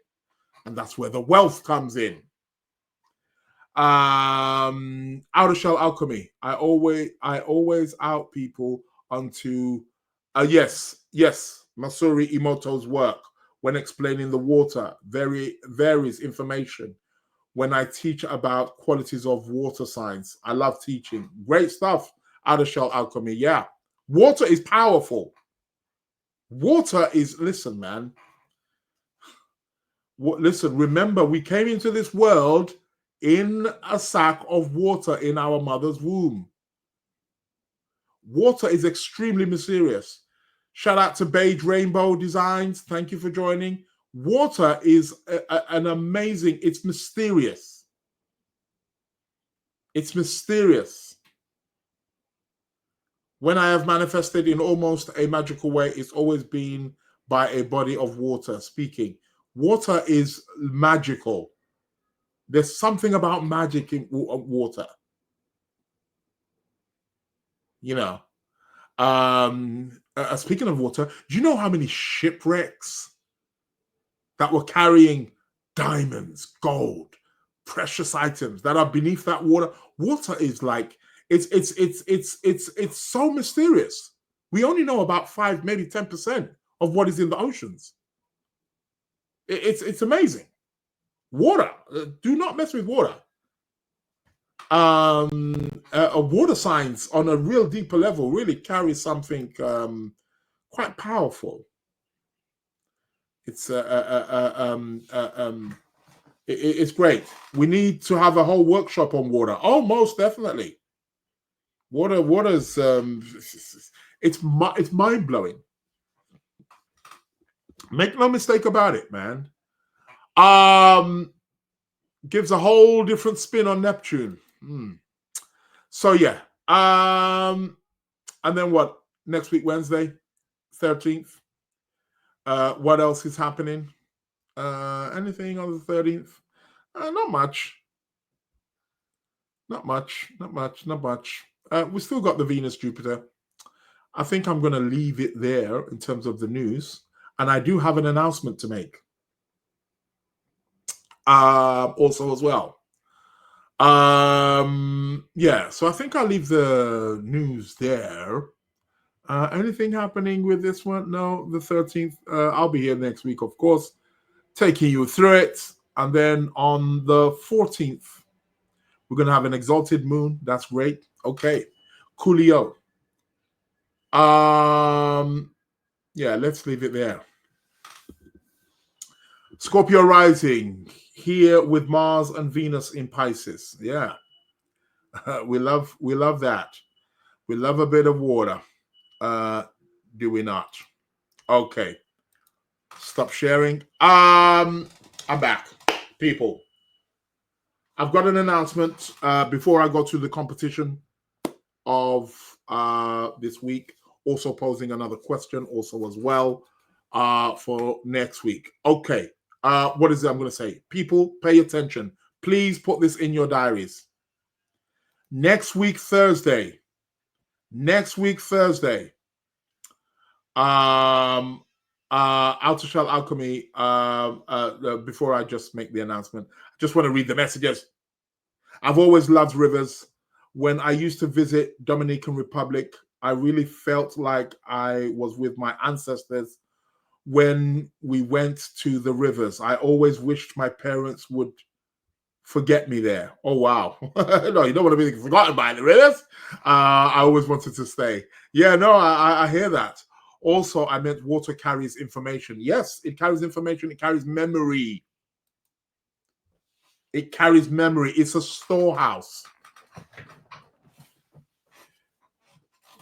S1: And that's where the wealth comes in. Outer shell alchemy. I always out people onto yes, Masuri Emoto's work when explaining the water, varies information. When I teach about qualities of water science, I love teaching. Great stuff, outer shell alchemy. Yeah, water is powerful. Water is, listen, man. Listen, remember, we came into this world in a sack of water in our mother's womb. Water is extremely mysterious. Shout out to Beige Rainbow Designs. Thank you for joining. Water is an amazing, it's mysterious. It's mysterious. When I have manifested in almost a magical way, it's always been by a body of water speaking. Water is magical. There's something about magic in water. You know, Speaking of water, do you know how many shipwrecks that were carrying diamonds, gold, precious items that are beneath that water? Water is like it's so mysterious. We only know about 5, maybe 10% of what is in the oceans. It's amazing. Water. Do not mess with water. A water science on a real deeper level really carries something quite powerful. It's it's great. We need to have a whole workshop on water. Oh, most definitely. Water's it's mind blowing. Make no mistake about it, man. Gives a whole different spin on Neptune. So yeah. And then what? Next week, Wednesday, 13th. What else is happening? Anything on the 13th? Not much. Not much. We still got the Venus Jupiter. I think I'm going to leave it there in terms of the news. And I do have an announcement to make. Also as well. Yeah, so I think I'll leave the news there. Anything happening with this one? No, the 13th. I'll be here next week, of course, taking you through it. And then on the 14th, we're going to have an exalted moon. That's great. Okay. Coolio. Yeah, let's leave it there. Scorpio rising here with Mars and Venus in Pisces. Yeah. We love that. We love a bit of water. Do we not? Okay. Stop sharing. I'm back, people. I've got an announcement before I go to the competition of this week. Also posing another question also as well for next week. Okay. What is it I'm going to say? People, pay attention. Please put this in your diaries. Next week, Thursday. Outer Shell Alchemy. Before I just make the announcement, I just want to read the messages. I've always loved rivers. When I used to visit Dominican Republic, I really felt like I was with my ancestors when we went to the rivers. I always wished my parents would forget me there. Oh, wow. No, you don't want to be forgotten by the rivers. I always wanted to stay. Yeah, no, I hear that. Also, I meant water carries information. Yes, it carries information. It carries memory. It carries memory. It's a storehouse.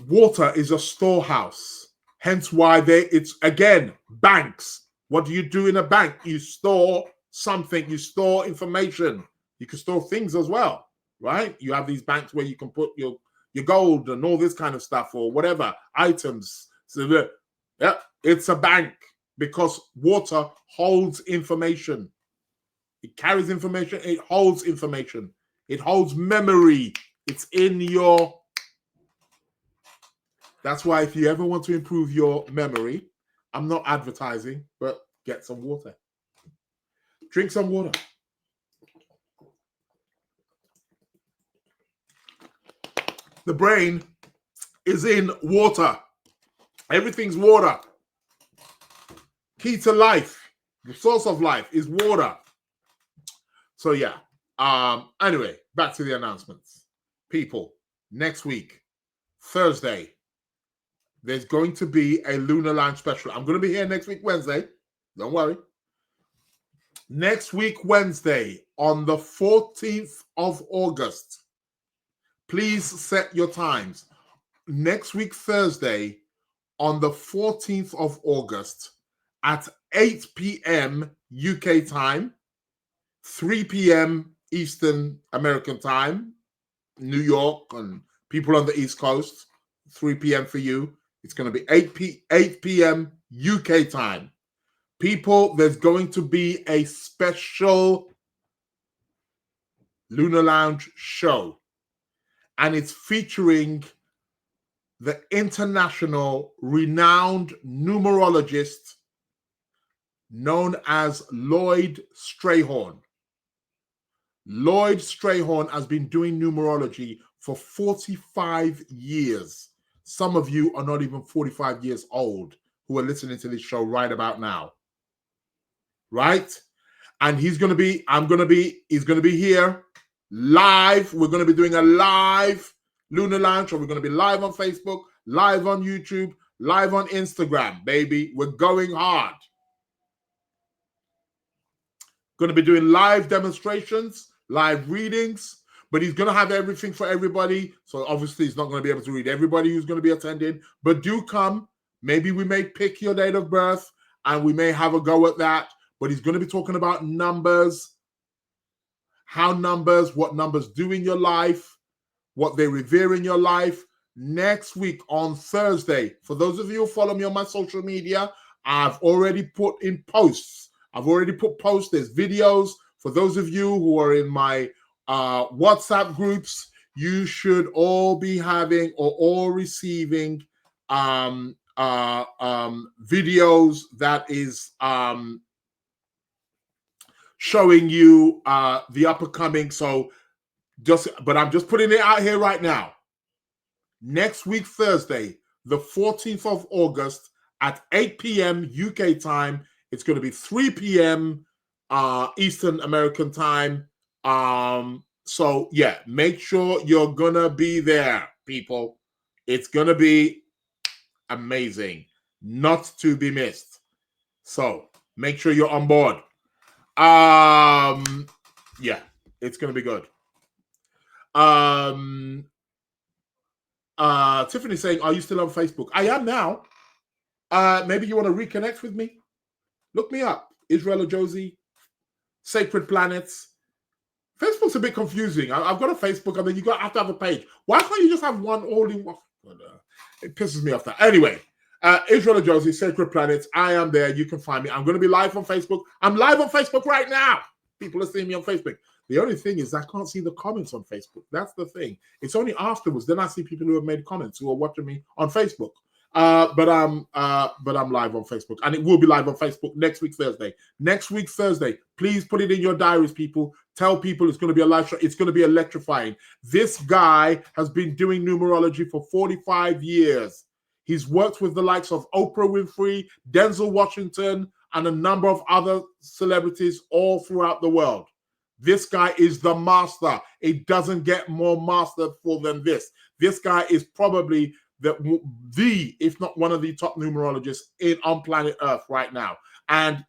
S1: Water is a storehouse. Hence why it's, again, banks. What do you do in a bank? You store something. You store information. You can store things as well, right? You have these banks where you can put your gold and all this kind of stuff or whatever, items. So, yeah, it's a bank because water holds information. It carries information. It holds information. It holds memory. It's in your... That's why if you ever want to improve your memory, I'm not advertising, but get some water. Drink some water. The brain is in water. Everything's water. Key to life, the source of life is water. So yeah. Anyway, back to the announcements. People, next week, Thursday, there's going to be a Lunar Lounge special. I'm going to be here next week, Wednesday. Don't worry. Next week, Wednesday, on the 14th of August. Please set your times. Next week, Thursday, on the 14th of August at 8 p.m. UK time, 3 p.m. Eastern American time, New York and people on the East Coast, 3 p.m. for you. It's going to be 8 p.m. UK time. People, there's going to be a special Lunar Lounge show. And it's featuring the international renowned numerologist known as Lloyd Strayhorn. Lloyd Strayhorn has been doing numerology for 45 years. Some of you are not even 45 years old who are listening to this show right about now. Right? And he's going to be here live. We're going to be doing a live Lunar Lounge, or we're going to be live on Facebook, live on YouTube, live on Instagram, baby. We're going hard. Going to be doing live demonstrations, live readings, but he's going to have everything for everybody. So obviously he's not going to be able to read everybody who's going to be attending, but do come. Maybe we may pick your date of birth and we may have a go at that, but he's going to be talking about numbers, what numbers do in your life, what they revere in your life. Next week on Thursday, for those of you who follow me on my social media, I've already put in posts. There's videos. For those of you who are in my WhatsApp groups, you should all be having or all receiving videos that is showing you the upcoming. But I'm just putting it out here right now. Next week, Thursday, the 14th of August at 8 p.m. UK time. It's going to be 3 p.m. Eastern American time. So yeah, make sure you're going to be there, people. It's going to be amazing, not to be missed. So make sure you're on board. Yeah, it's going to be good. Tiffany saying, are you still on Facebook? I am now. Maybe you want to reconnect with me? Look me up. Israel Josie, Sacred Planets. Facebook's a bit confusing. I've got a Facebook, and then you have to have a page. Why can't you just have one all in one? It pisses me off that. Anyway, Israel Josie, Sacred Planets. I am there. You can find me. I'm going to be live on Facebook. I'm live on Facebook right now. People are seeing me on Facebook. The only thing is I can't see the comments on Facebook. That's the thing. It's only afterwards. Then I see people who have made comments who are watching me on Facebook. But I'm live on Facebook, and it will be live on Facebook next week, Thursday. Next week, Thursday. Please put it in your diaries, people. Tell people it's going to be a live show. It's going to be electrifying. This guy has been doing numerology for 45 years. He's worked with the likes of Oprah Winfrey, Denzel Washington, and a number of other celebrities all throughout the world. This guy is the master. It doesn't get more masterful than this. This guy is probably the, if not one of the top numerologists on planet Earth right now. And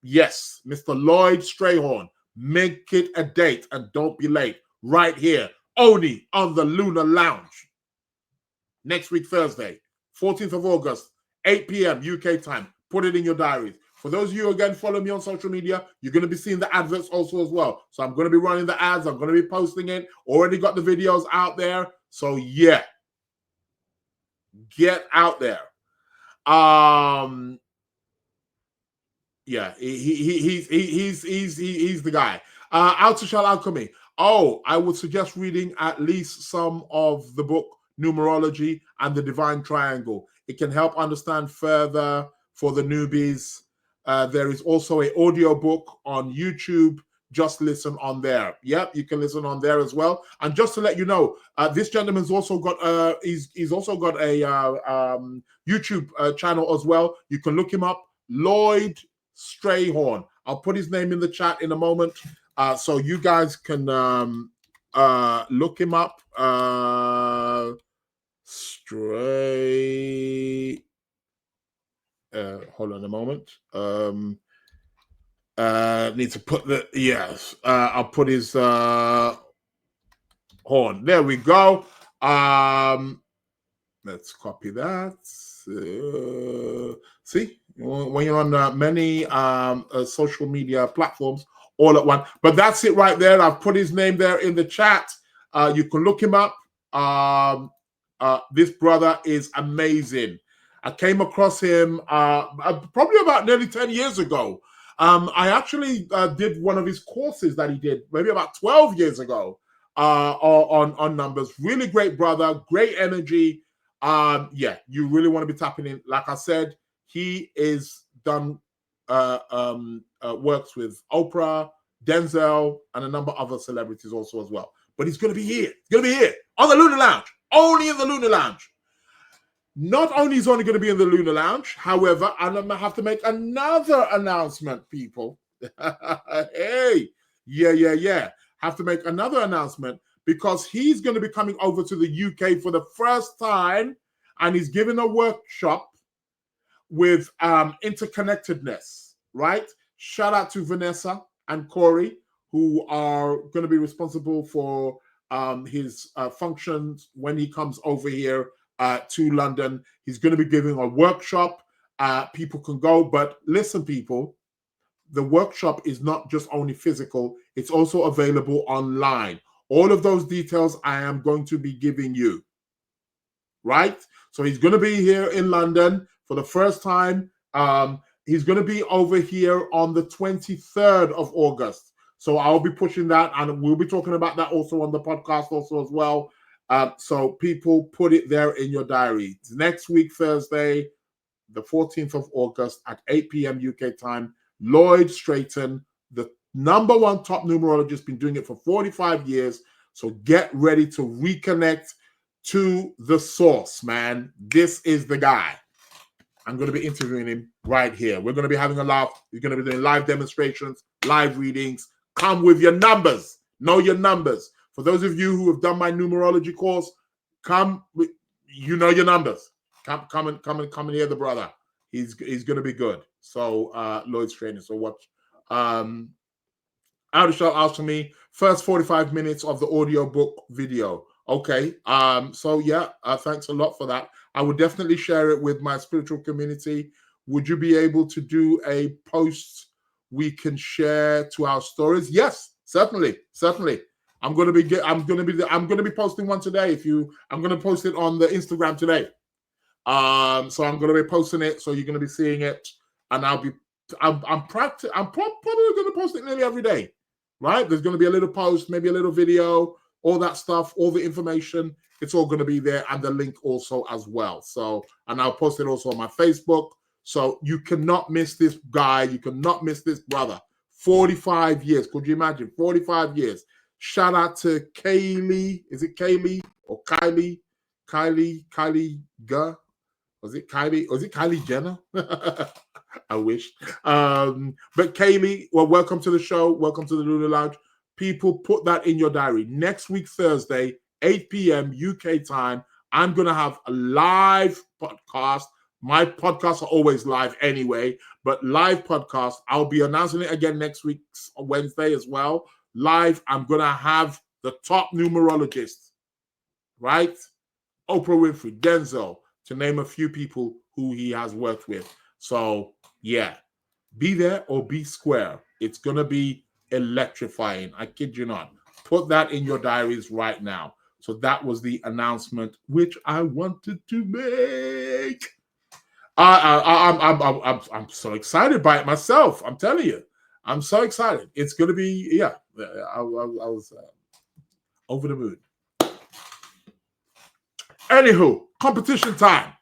S1: yes, Mr. Lloyd Strayhorn, make it a date and don't be late. Right here, only on the Lunar Lounge. Next week, Thursday, 14th of August, 8 p.m. UK time. Put it in your diaries. For those of you who again follow me on social media, you're going to be seeing the adverts also as well. So I'm going to be running the ads. I'm going to be posting it. Already got the videos out there. So yeah. Get out there. Yeah, he's the guy. Altashal Alchemy. Oh, I would suggest reading at least some of the book Numerology and the Divine Triangle. It can help understand further for the newbies. There is also an audio book on YouTube. Just listen on there. Yep, you can listen on there as well. And just to let you know, this gentleman's also got he's also got a YouTube channel as well. You can look him up, Lloyd Strayhorn. I'll put his name in the chat in a moment, so you guys can look him up. Hold on a moment. Need to put the yes. I'll put his horn. There we go. Let's copy that. See, when you're on many social media platforms all at once. But that's it right there. I've put his name there in the chat. You can look him up. This brother is amazing. I came across him probably about nearly 10 years ago. I actually did one of his courses that he did maybe about 12 years ago on numbers. Really great brother, great energy. yeah, you really want to be tapping in. Like I said, he is done works with Oprah, Denzel, and a number of other celebrities also as well. But he's going to be here. He's going to be here on the Lunar Lounge, only in the Lunar Lounge. Not only is only going to be in the Lunar Lounge, however, I'm going to have to make another announcement, people. Hey, yeah. Have to make another announcement because he's going to be coming over to the UK for the first time, and he's giving a workshop with interconnectedness, right? Shout out to Vanessa and Corey, who are going to be responsible for his functions when he comes over here to London. He's going to be giving a workshop. People can go, but listen, people, the workshop is not just only physical, it's also available online. All of those details I am going to be giving you, right? So he's going to be here in London for the first time. He's going to be over here on the 23rd of August. So I'll be pushing that, and we'll be talking about that also on the podcast also as well. So people, put it there in your diary. It's next week, Thursday, the 14th of August at 8 p.m. UK time. Lloyd Strayton, the #1 top numerologist, been doing it for 45 years. So get ready to reconnect to the source, man. This is the guy. I'm going to be interviewing him right here. We're going to be having a laugh. We're going to be doing live demonstrations, live readings. Come with your numbers. Know your numbers. For those of you who have done my numerology course, come. You know your numbers. Come and hear the brother. He's going to be good. So Lloyd's training. So watch. Shout out to me. First 45 minutes of the audiobook video. Okay. So yeah, thanks a lot for that. I would definitely share it with my spiritual community. Would you be able to do a post we can share to our stories? Yes, certainly. I'm going to be posting one today. I'm going to post it on the Instagram today. So I'm going to be posting it. So you're going to be seeing it, and I'm probably going to post it nearly every day, right? There's going to be a little post, maybe a little video, all that stuff, all the information. It's all going to be there, and the link also as well. So, and I'll post it also on my Facebook. So you cannot miss this guy. You cannot miss this brother. 45 years. Could you imagine? 45 years. Shout out to Kaylee. Is it Kaylee or Kylie? Kylie Gah? Was it Kylie? Was it Kylie Jenner? I wish. But Kaylee, well, welcome to the show. Welcome to the Lunar Lounge. People, put that in your diary. Next week, Thursday, 8 p.m. UK time, I'm going to have a live podcast. My podcasts are always live anyway, but live podcast. I'll be announcing it again next week, Wednesday as well. Live, I'm going to have the top numerologists, right? Oprah Winfrey, Denzel, to name a few people who he has worked with. So, yeah, be there or be square. It's going to be electrifying. I kid you not. Put that in your diaries right now. So that was the announcement which I wanted to make. I'm so excited by it myself. I'm telling you, I'm so excited. It's going to be, yeah. I was over the moon. Anywho, competition time.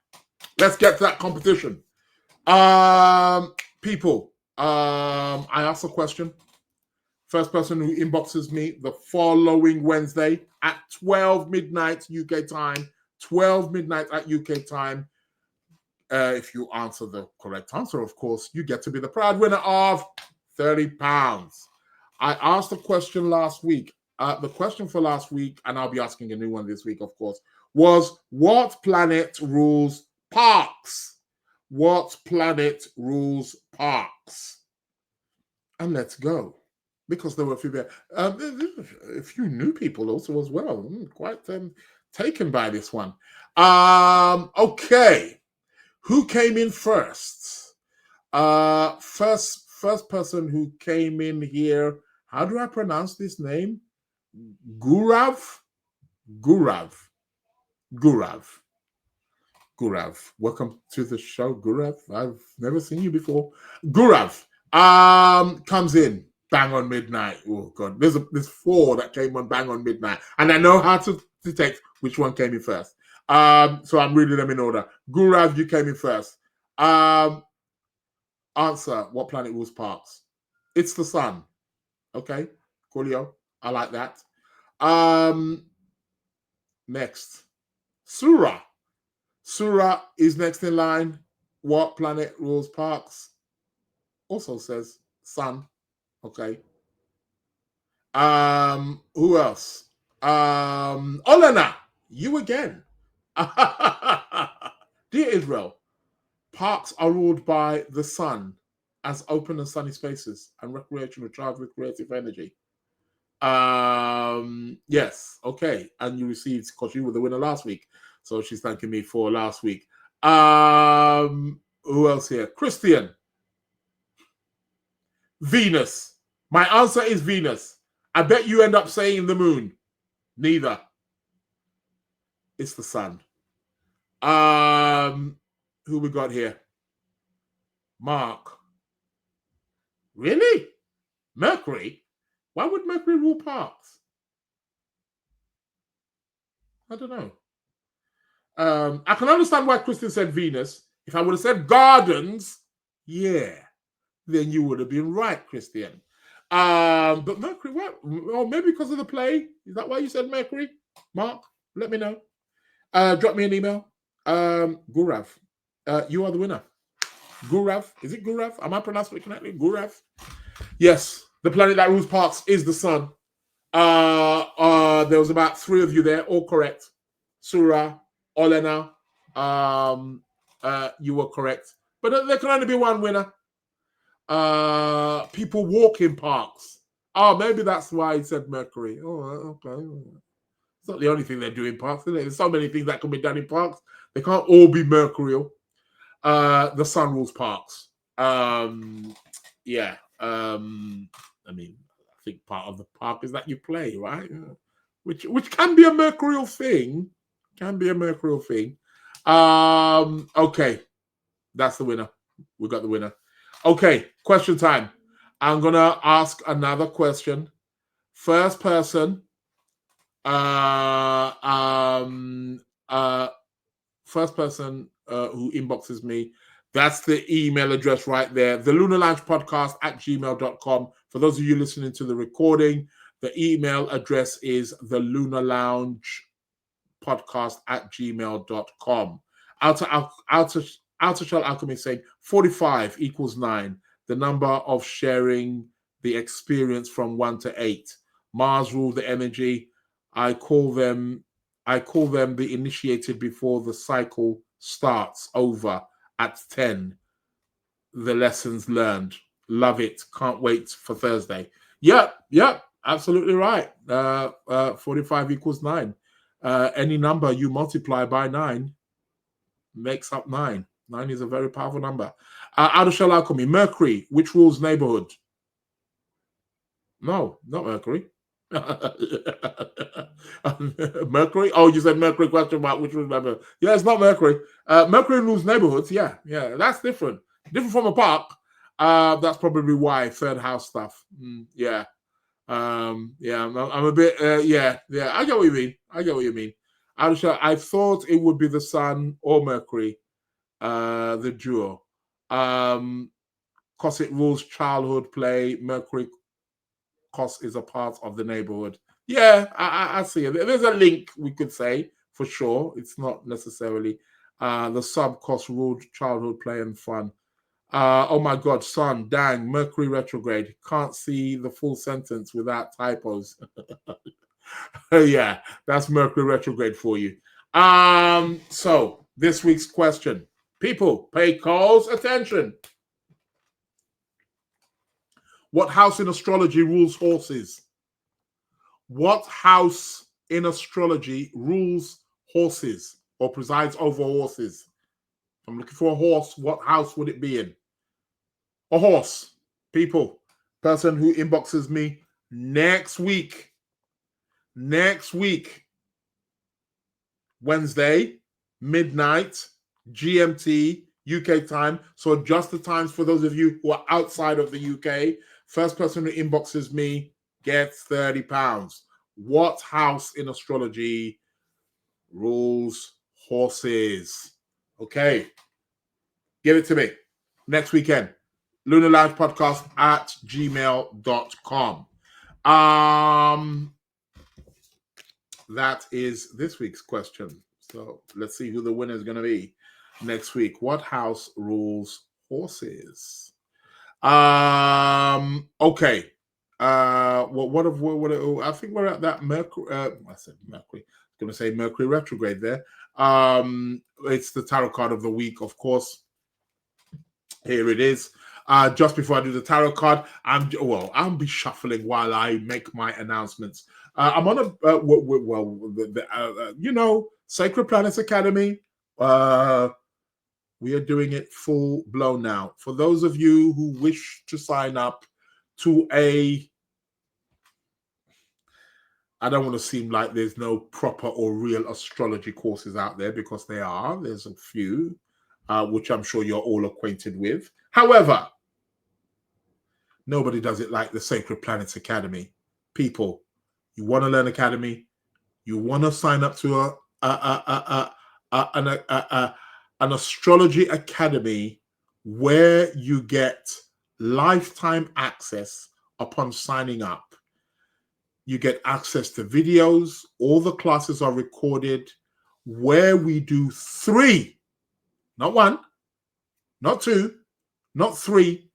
S1: Let's get to that competition. People, I asked a question. First person who inboxes me the following Wednesday at 12 midnight UK time, 12 midnight at UK time. If you answer the correct answer, of course, you get to be the proud winner of £30. I asked a question last week. The question for last week, and I'll be asking a new one this week, of course, was what planet rules parks? What planet rules parks? And let's go. Because there were a few new people also as well. Quite taken by this one. Okay. Who came in first? First person who came in here. How do I pronounce this name? Gurav. Welcome to the show, Gurav. I've never seen you before. Gurav comes in bang on midnight. Oh God, there's 4 that came on bang on midnight, and I know how to detect which one came in first. So I'm reading them in order. Gurav, you came in first. Answer, what planet rules Parks? It's the sun. Okay, coolio. I like that. Next, Surah. Surah is next in line. What planet rules Parks? Also says sun. Okay. Who else? Olena, you again. Dear Israel, parks are ruled by the sun as open and sunny spaces and recreational charged with creative energy. Yes, okay. And you received, because you were the winner last week. So she's thanking me for last week. Who else here? Christian. Venus. My answer is Venus. I bet you end up saying the moon. Neither. It's the sun. Who we got here? Mark. Really? Mercury? Why would Mercury rule parks? I don't know. I can understand why Christian said Venus. If I would have said gardens, yeah, then you would have been right, Christian. But Mercury, what? Or maybe because of the play? Is that why you said Mercury? Mark, let me know. Drop me an email. Gurav, you are the winner. Gurav, is it Gurav? Am I pronouncing it correctly? Gurav? Yes, the planet that rules parks is the sun. There was about 3 of you there, all correct. Surah, Olena, you were correct. But there can only be one winner. People walk in parks. Oh, maybe that's why he said Mercury. Oh, okay. It's not the only thing they do in parks, is it? There's so many things that can be done in parks. They can't all be mercurial. The sun rules parks. Yeah. I mean, I think part of the park is that you play, right? Which can be a mercurial thing. Okay. That's the winner. We got the winner. Okay, question time. I'm gonna ask another question. First person, first person who inboxes me, that's the email address right there. The Lunar Lounge Podcast at gmail.com. For those of you listening to the recording, the email address is the Lunar Lounge Podcast at gmail.com. Outer Shell Alchemy saying 45 equals 9, the number of sharing the experience from 1 to 8. Mars rule the energy. I call them the initiated before the cycle starts over at 10. The lessons learned. Love it. Can't wait for Thursday. Yep, absolutely right. 45 equals 9. Any number you multiply by 9 makes up 9. 9 is a very powerful number. Outer Shell Alchemy. Mercury, which rules neighborhood? No, not Mercury. Mercury? Oh, you said Mercury question mark, which rules neighborhood? Yeah, it's not Mercury. Mercury rules neighborhoods. Yeah, that's different. Different from a park. That's probably why. Third house stuff. Yeah. I'm a bit. Yeah. I get what you mean. I thought it would be the Sun or Mercury, the duo, because it rules childhood play. Mercury, cos is a part of the neighborhood. Yeah, I see it. There's a link, we could say, for sure. It's not necessarily the sub-cos ruled childhood play and fun. Oh my God, Sun, dang, Mercury retrograde. Can't see the full sentence without typos. Yeah, that's Mercury retrograde for you. So this week's question. People, pay close attention. What house in astrology rules horses? What house in astrology rules horses or presides over horses? I'm looking for a horse. What house would it be in? A horse. People, person who inboxes me next week, Wednesday, midnight, GMT, UK time. So adjust the times for those of you who are outside of the UK. First person who inboxes me gets £30. What house in astrology rules horses. Okay. Give it to me. Next weekend. Lunar Lounge Podcast at gmail.com. That is this week's question. So let's see who the winner is going to be next week. What house rules horses? Okay. I think we're at that Mercury. I said Mercury. I was going to say Mercury retrograde there. It's the tarot card of the week, of course. Here it is. Just before I do the tarot card, I'll be shuffling while I make my announcements. I'm on Sacred Planets Academy. We are doing it full blown now. For those of you who wish to sign up to I don't want to seem like there's no proper or real astrology courses out there, because there's a few, which I'm sure you're all acquainted with. However, nobody does it like the Sacred Planets Academy. People, you want to learn Academy, you want to sign up to an astrology academy where you get lifetime access upon signing up. You get access to videos. All the classes are recorded, where we do 3, not 1, not 2, not 3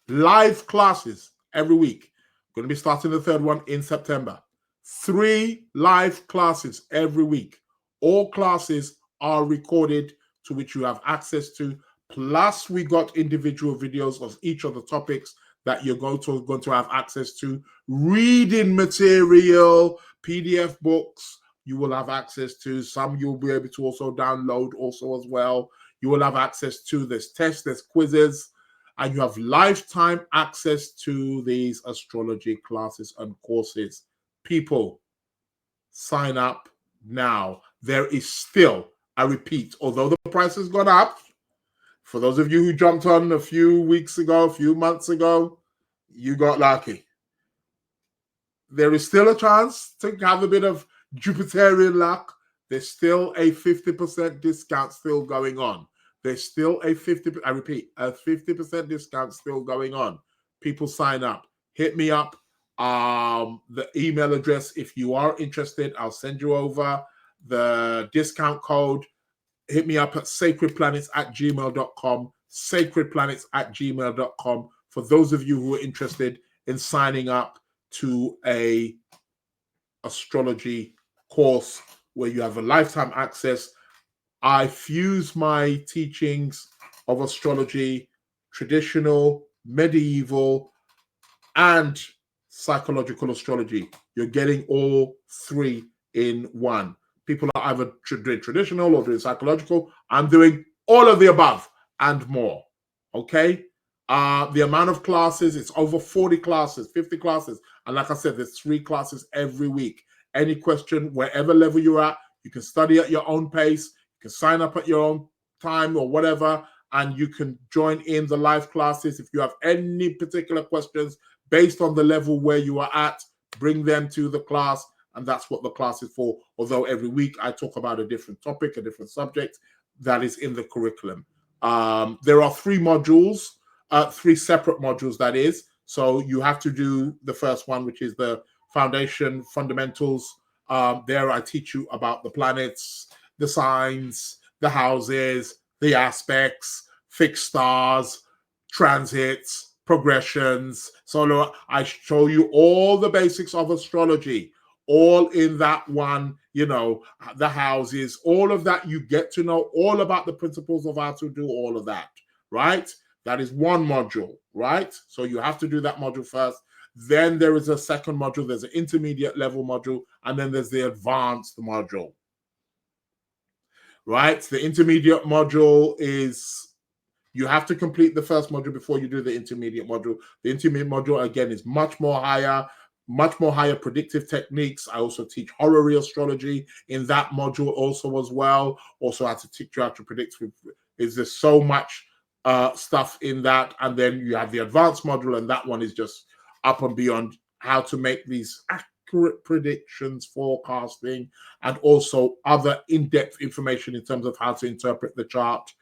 S1: live classes every week. Going to be starting the 3rd one in September. 3 live classes every week. All classes are recorded, to which you have access to. Plus, we got individual videos of each of the topics that you're going to have access to. Reading material, PDF books, you will have access to. Some you'll be able to also download also as well. You will have access to this tests, there's quizzes, and you have lifetime access to these astrology classes and courses. People, sign up now. There is still, I repeat, although the price has gone up, for those of you who jumped on a few weeks ago, a few months ago, you got lucky. There is still a chance to have a bit of Jupiterian luck. There's still a 50% discount still going on. There's still a 50% discount still going on. People sign up. Hit me up. The email address, if you are interested, I'll send you over the discount code. Hit me up at sacredplanets@gmail.com, sacredplanets@gmail.com, for those of you who are interested in signing up to a astrology course where you have a lifetime access. I fuse my teachings of astrology, traditional, medieval, and psychological astrology. You're getting all 3 in one. People are either doing traditional or doing psychological. I'm doing all of the above and more. Okay? The amount of classes, it's over 40 classes, 50 classes. And like I said, there's 3 classes every week. Any question, wherever level you're at, you can study at your own pace. You can sign up at your own time or whatever, and you can join in the live classes. If you have any particular questions based on the level where you are at, bring them to the class. And that's what the class is for. Although every week I talk about a different topic, a different subject that is in the curriculum. There are 3 modules, 3 separate modules, that is. So you have to do the first one, which is the foundation fundamentals. There I teach you about the planets, the signs, the houses, the aspects, fixed stars, transits, progressions. So I show you all the basics of astrology, all in that one, the houses, all of that. You get to know all about the principles of how to do all of that, right? That is one module, right? So you have to do that module first. Then there is a second module. There's an intermediate level module, and then there's the advanced module, right? The intermediate module is, you have to complete the first module before you do the intermediate module. The intermediate module, again, is much more higher predictive techniques. I also teach horary astrology in that module also as well. Also how to teach you how to predict. There's so much stuff in that. And then you have the advanced module, and that one is just up and beyond how to make these accurate predictions, forecasting, and also other in-depth information in terms of how to interpret the chart.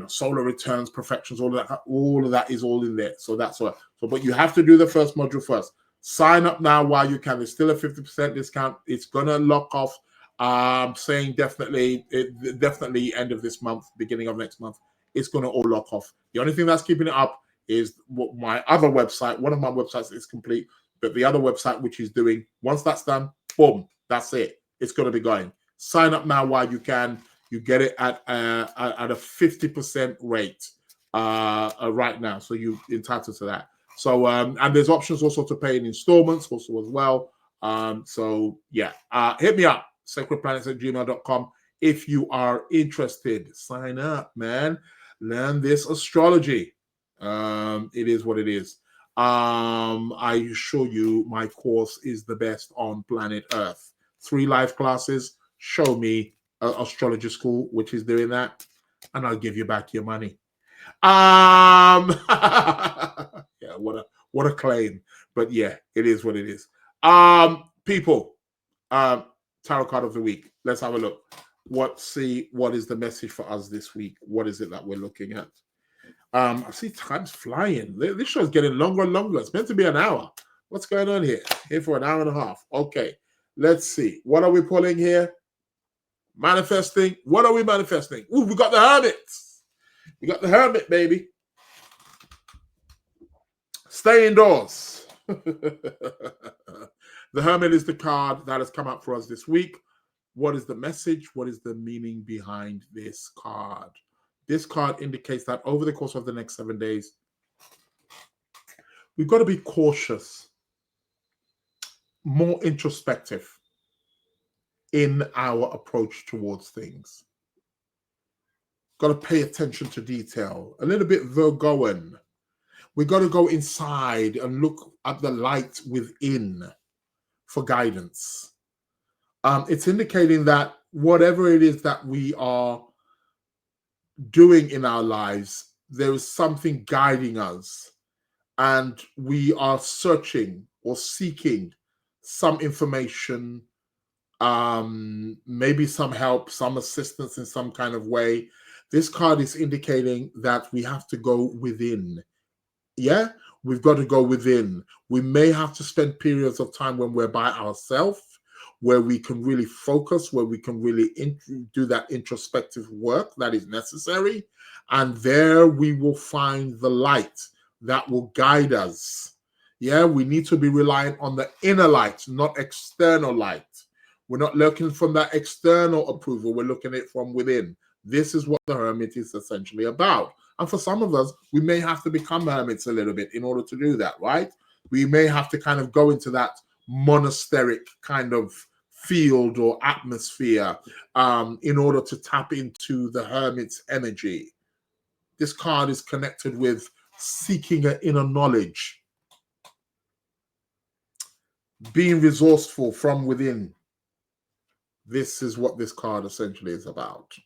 S1: Solar returns, perfections, all of that is all in there. So that's what. So, but you have to do the first module first. Sign up now while you can. There's still a 50% discount. It's gonna lock off. Saying definitely end of this month, beginning of next month. It's gonna all lock off. The only thing that's keeping it up is my other website. One of my websites is complete, but the other website, which is doing, once that's done, boom, that's it. It's gonna be going. Sign up now while you can. You get it at a 50% rate right now, so you're entitled to that. So and there's options also to pay in installments also as well. So yeah, hit me up, sacredplanets@gmail.com if you are interested. Sign up, man. Learn this astrology. It is what it is. I assure you, my course is the best on planet Earth. 3 live classes. Show me astrology school which is doing that, and I'll give you back your money. Yeah, what a claim, but yeah, it is what it is. People, tarot card of the week. Let's have a look. What is the message for us this week? What is it that we're looking at? I see time's flying. This show's getting longer and longer. It's meant to be an hour. What's going on here? Here for an hour and a half. Okay, let's see. What are we pulling here? Manifesting. What are we manifesting? Ooh, we got the Hermit. We got the Hermit, baby. Stay indoors. The Hermit is the card that has come up for us this week. What is the message? What is the meaning behind this card? This card indicates that over the course of the next 7 days, we've got to be cautious, more introspective in our approach towards things. Got to pay attention to detail, a little bit Virgoan. We got to go inside and look at the light within for guidance. It's indicating that whatever it is that we are doing in our lives, there is something guiding us, and we are searching or seeking some information, maybe some help, some assistance in some kind of way. This card is indicating that we have to go within. Yeah, we've got to go within. We may have to spend periods of time when we're by ourselves, where we can really focus, where we can really do that introspective work that is necessary. And there we will find the light that will guide us. Yeah, we need to be reliant on the inner light, not external light. We're not looking from that external approval. We're looking at it from within. This is what the Hermit is essentially about. And for some of us, we may have to become hermits a little bit in order to do that, right? We may have to kind of go into that monasteric kind of field or atmosphere in order to tap into the Hermit's energy. This card is connected with seeking an inner knowledge, being resourceful from within. This is what this card essentially is about.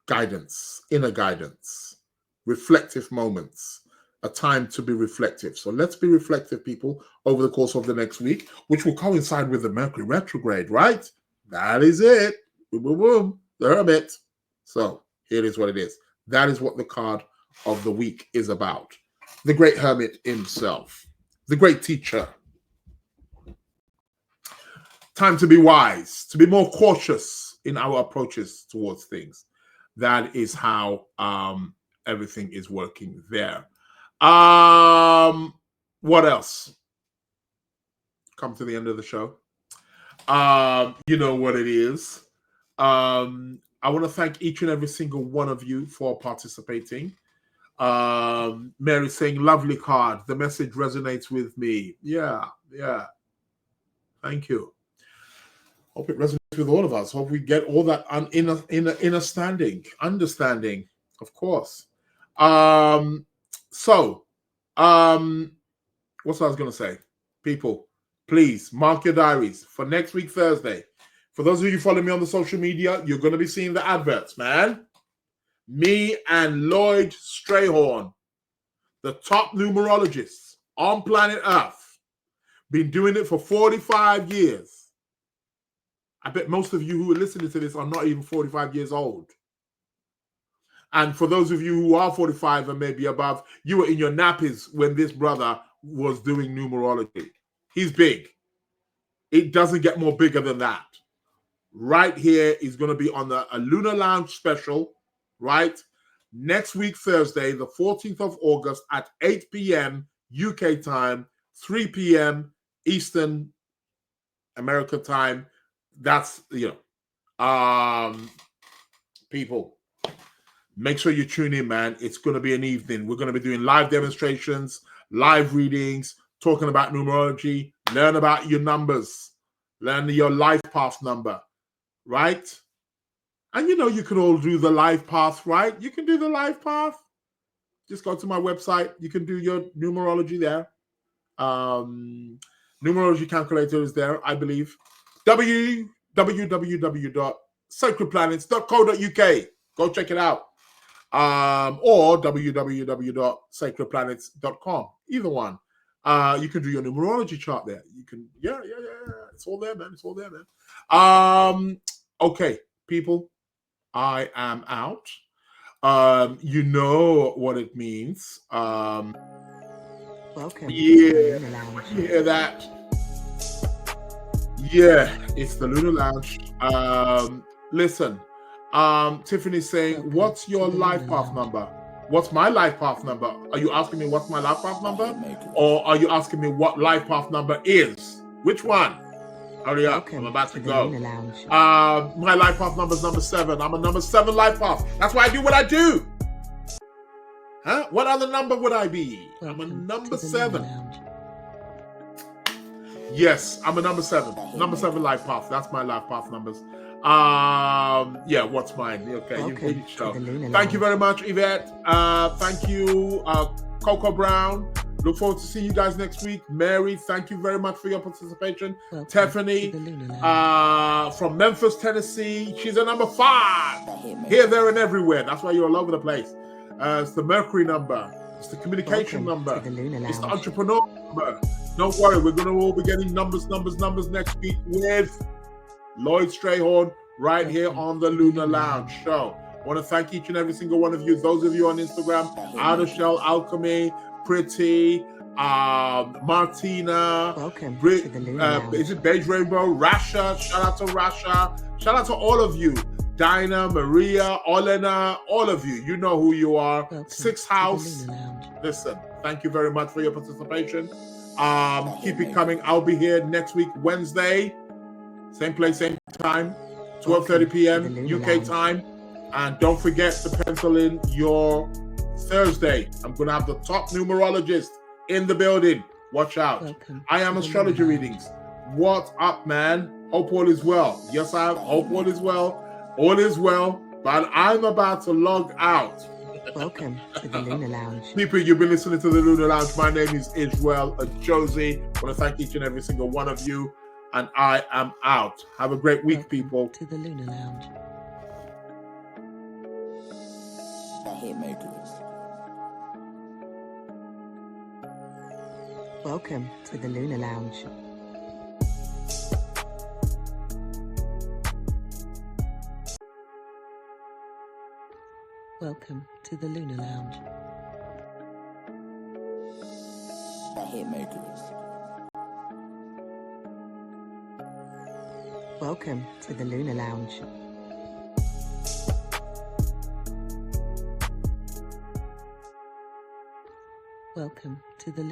S1: Guidance, inner guidance, reflective moments, a time to be reflective. So let's be reflective, people, over the course of the next week, which will coincide with the Mercury retrograde, right? That is it. Boom, boom, boom. The Hermit. So it is what it is. That is what the card of the week is about. The great Hermit himself, the great teacher. Time to be wise, to be more cautious in our approaches towards things. That is how everything is working there. What else? Come to the end of the show. You know what it is. I want to thank each and every single one of you for participating. Mary saying, lovely card. The message resonates with me. Yeah. Thank you. Hope it resonates with all of us. Hope we get all that inner understanding, of course. What I was going to say? People, please mark your diaries for next week, Thursday. For those of you following me on the social media, you're going to be seeing the adverts, man. Me and Lloyd Strayhorn, the top numerologists on planet Earth. Been doing it for 45 years. I bet most of you who are listening to this are not even 45 years old. And for those of you who are 45 and maybe above, you were in your nappies when this brother was doing numerology. He's big. It doesn't get more bigger than that. Right here is going to be on a Lunar Lounge special, right? Next week, Thursday, the 14th of August at 8 p.m. UK time, 3 p.m. Eastern America time. That's, people, make sure you tune in, man. It's going to be an evening. We're going to be doing live demonstrations, live readings, talking about numerology, learn about your numbers, learn your life path number, right? And you can all do the life path, right? You can do the life path. Just go to my website. You can do your numerology there. Numerology calculator is there, I believe. www.sacredplanets.co.uk. Go check it out. Or www.sacredplanets.com. Either one. You can do your numerology chart there. You can, yeah. It's all there, man. It's all there, man. Okay, people, I am out. You know what it means.
S2: Welcome.
S1: Yeah, you hear that? Yeah, it's the Lunar Lounge. Listen, Tiffany's saying,
S2: Welcome
S1: what's your
S2: to the
S1: life
S2: Lunar
S1: path
S2: Lounge.
S1: number? What's my life path number? Are you asking me what's my life path number? Or are you asking me what life path number is? Which one? Hurry up,
S2: Welcome
S1: I'm about to
S2: the
S1: go.
S2: Lunar Lounge.
S1: My life path number is number 7. I'm a number 7 life path. That's why I do what I do. Huh? What other number would I be? I'm a
S2: Welcome
S1: number
S2: to the Lunar
S1: 7.
S2: Lounge.
S1: Yes, I'm a number 7. Number 7 life path. That's my life path numbers. Yeah, what's mine? Okay, you
S2: Welcome
S1: hate it,
S2: to
S1: show.
S2: the Lunar
S1: Thank you
S2: Lounge.
S1: very much, Yvette. Thank you, Coco Brown. Look forward to seeing you guys next week. Mary, thank you very much for your participation.
S2: Welcome
S1: Tiffany,
S2: to the Lunar Lounge.
S1: from Memphis, Tennessee. She's a number 5. Here, there, and everywhere. That's why you're all over the place. It's the Mercury number. It's the communication
S2: Welcome
S1: number.
S2: to the Lunar
S1: It's the
S2: Lounge.
S1: entrepreneur number. Don't worry, we're going to all be getting numbers next week with Lloyd Strayhorn right here on the Lunar Lounge show. I want to thank each and every single one of you. Those of you on Instagram, Outer Shell Alchemy, Pretty, Martina,
S2: Welcome to the Lunar Lounge.
S1: is it Beige Rainbow? Rasha, shout out to Rasha. Shout out to all of you. Dinah, Maria, Olena, all of you. You know who you are.
S2: Welcome
S1: Sixth
S2: to the
S1: House.
S2: Lunar Lounge.
S1: Listen, thank you very much for your participation. Keep it coming. I'll be here next week, Wednesday. Same place, same time. 12:30 p.m. UK time. And don't forget to pencil in your Thursday. I'm going to have the top numerologist in the building. Watch out.
S2: Welcome
S1: I am
S2: to the
S1: Astrology
S2: Lunar Lounge.
S1: readings. What's up, man? Hope all is well. Yes, I hope all is well. All is well. But I'm about to log out.
S2: Welcome to the Lunar Lounge.
S1: People, you've been listening to the Lunar Lounge. My name is Israel Josie. I want to thank each and every single one of you. And I am out. Have a great week,
S2: Welcome
S1: people.
S2: to the Lunar Lounge. Welcome to the Lunar Lounge. Welcome to the Lunar Lounge. Welcome to the Lunar Lounge. Welcome to the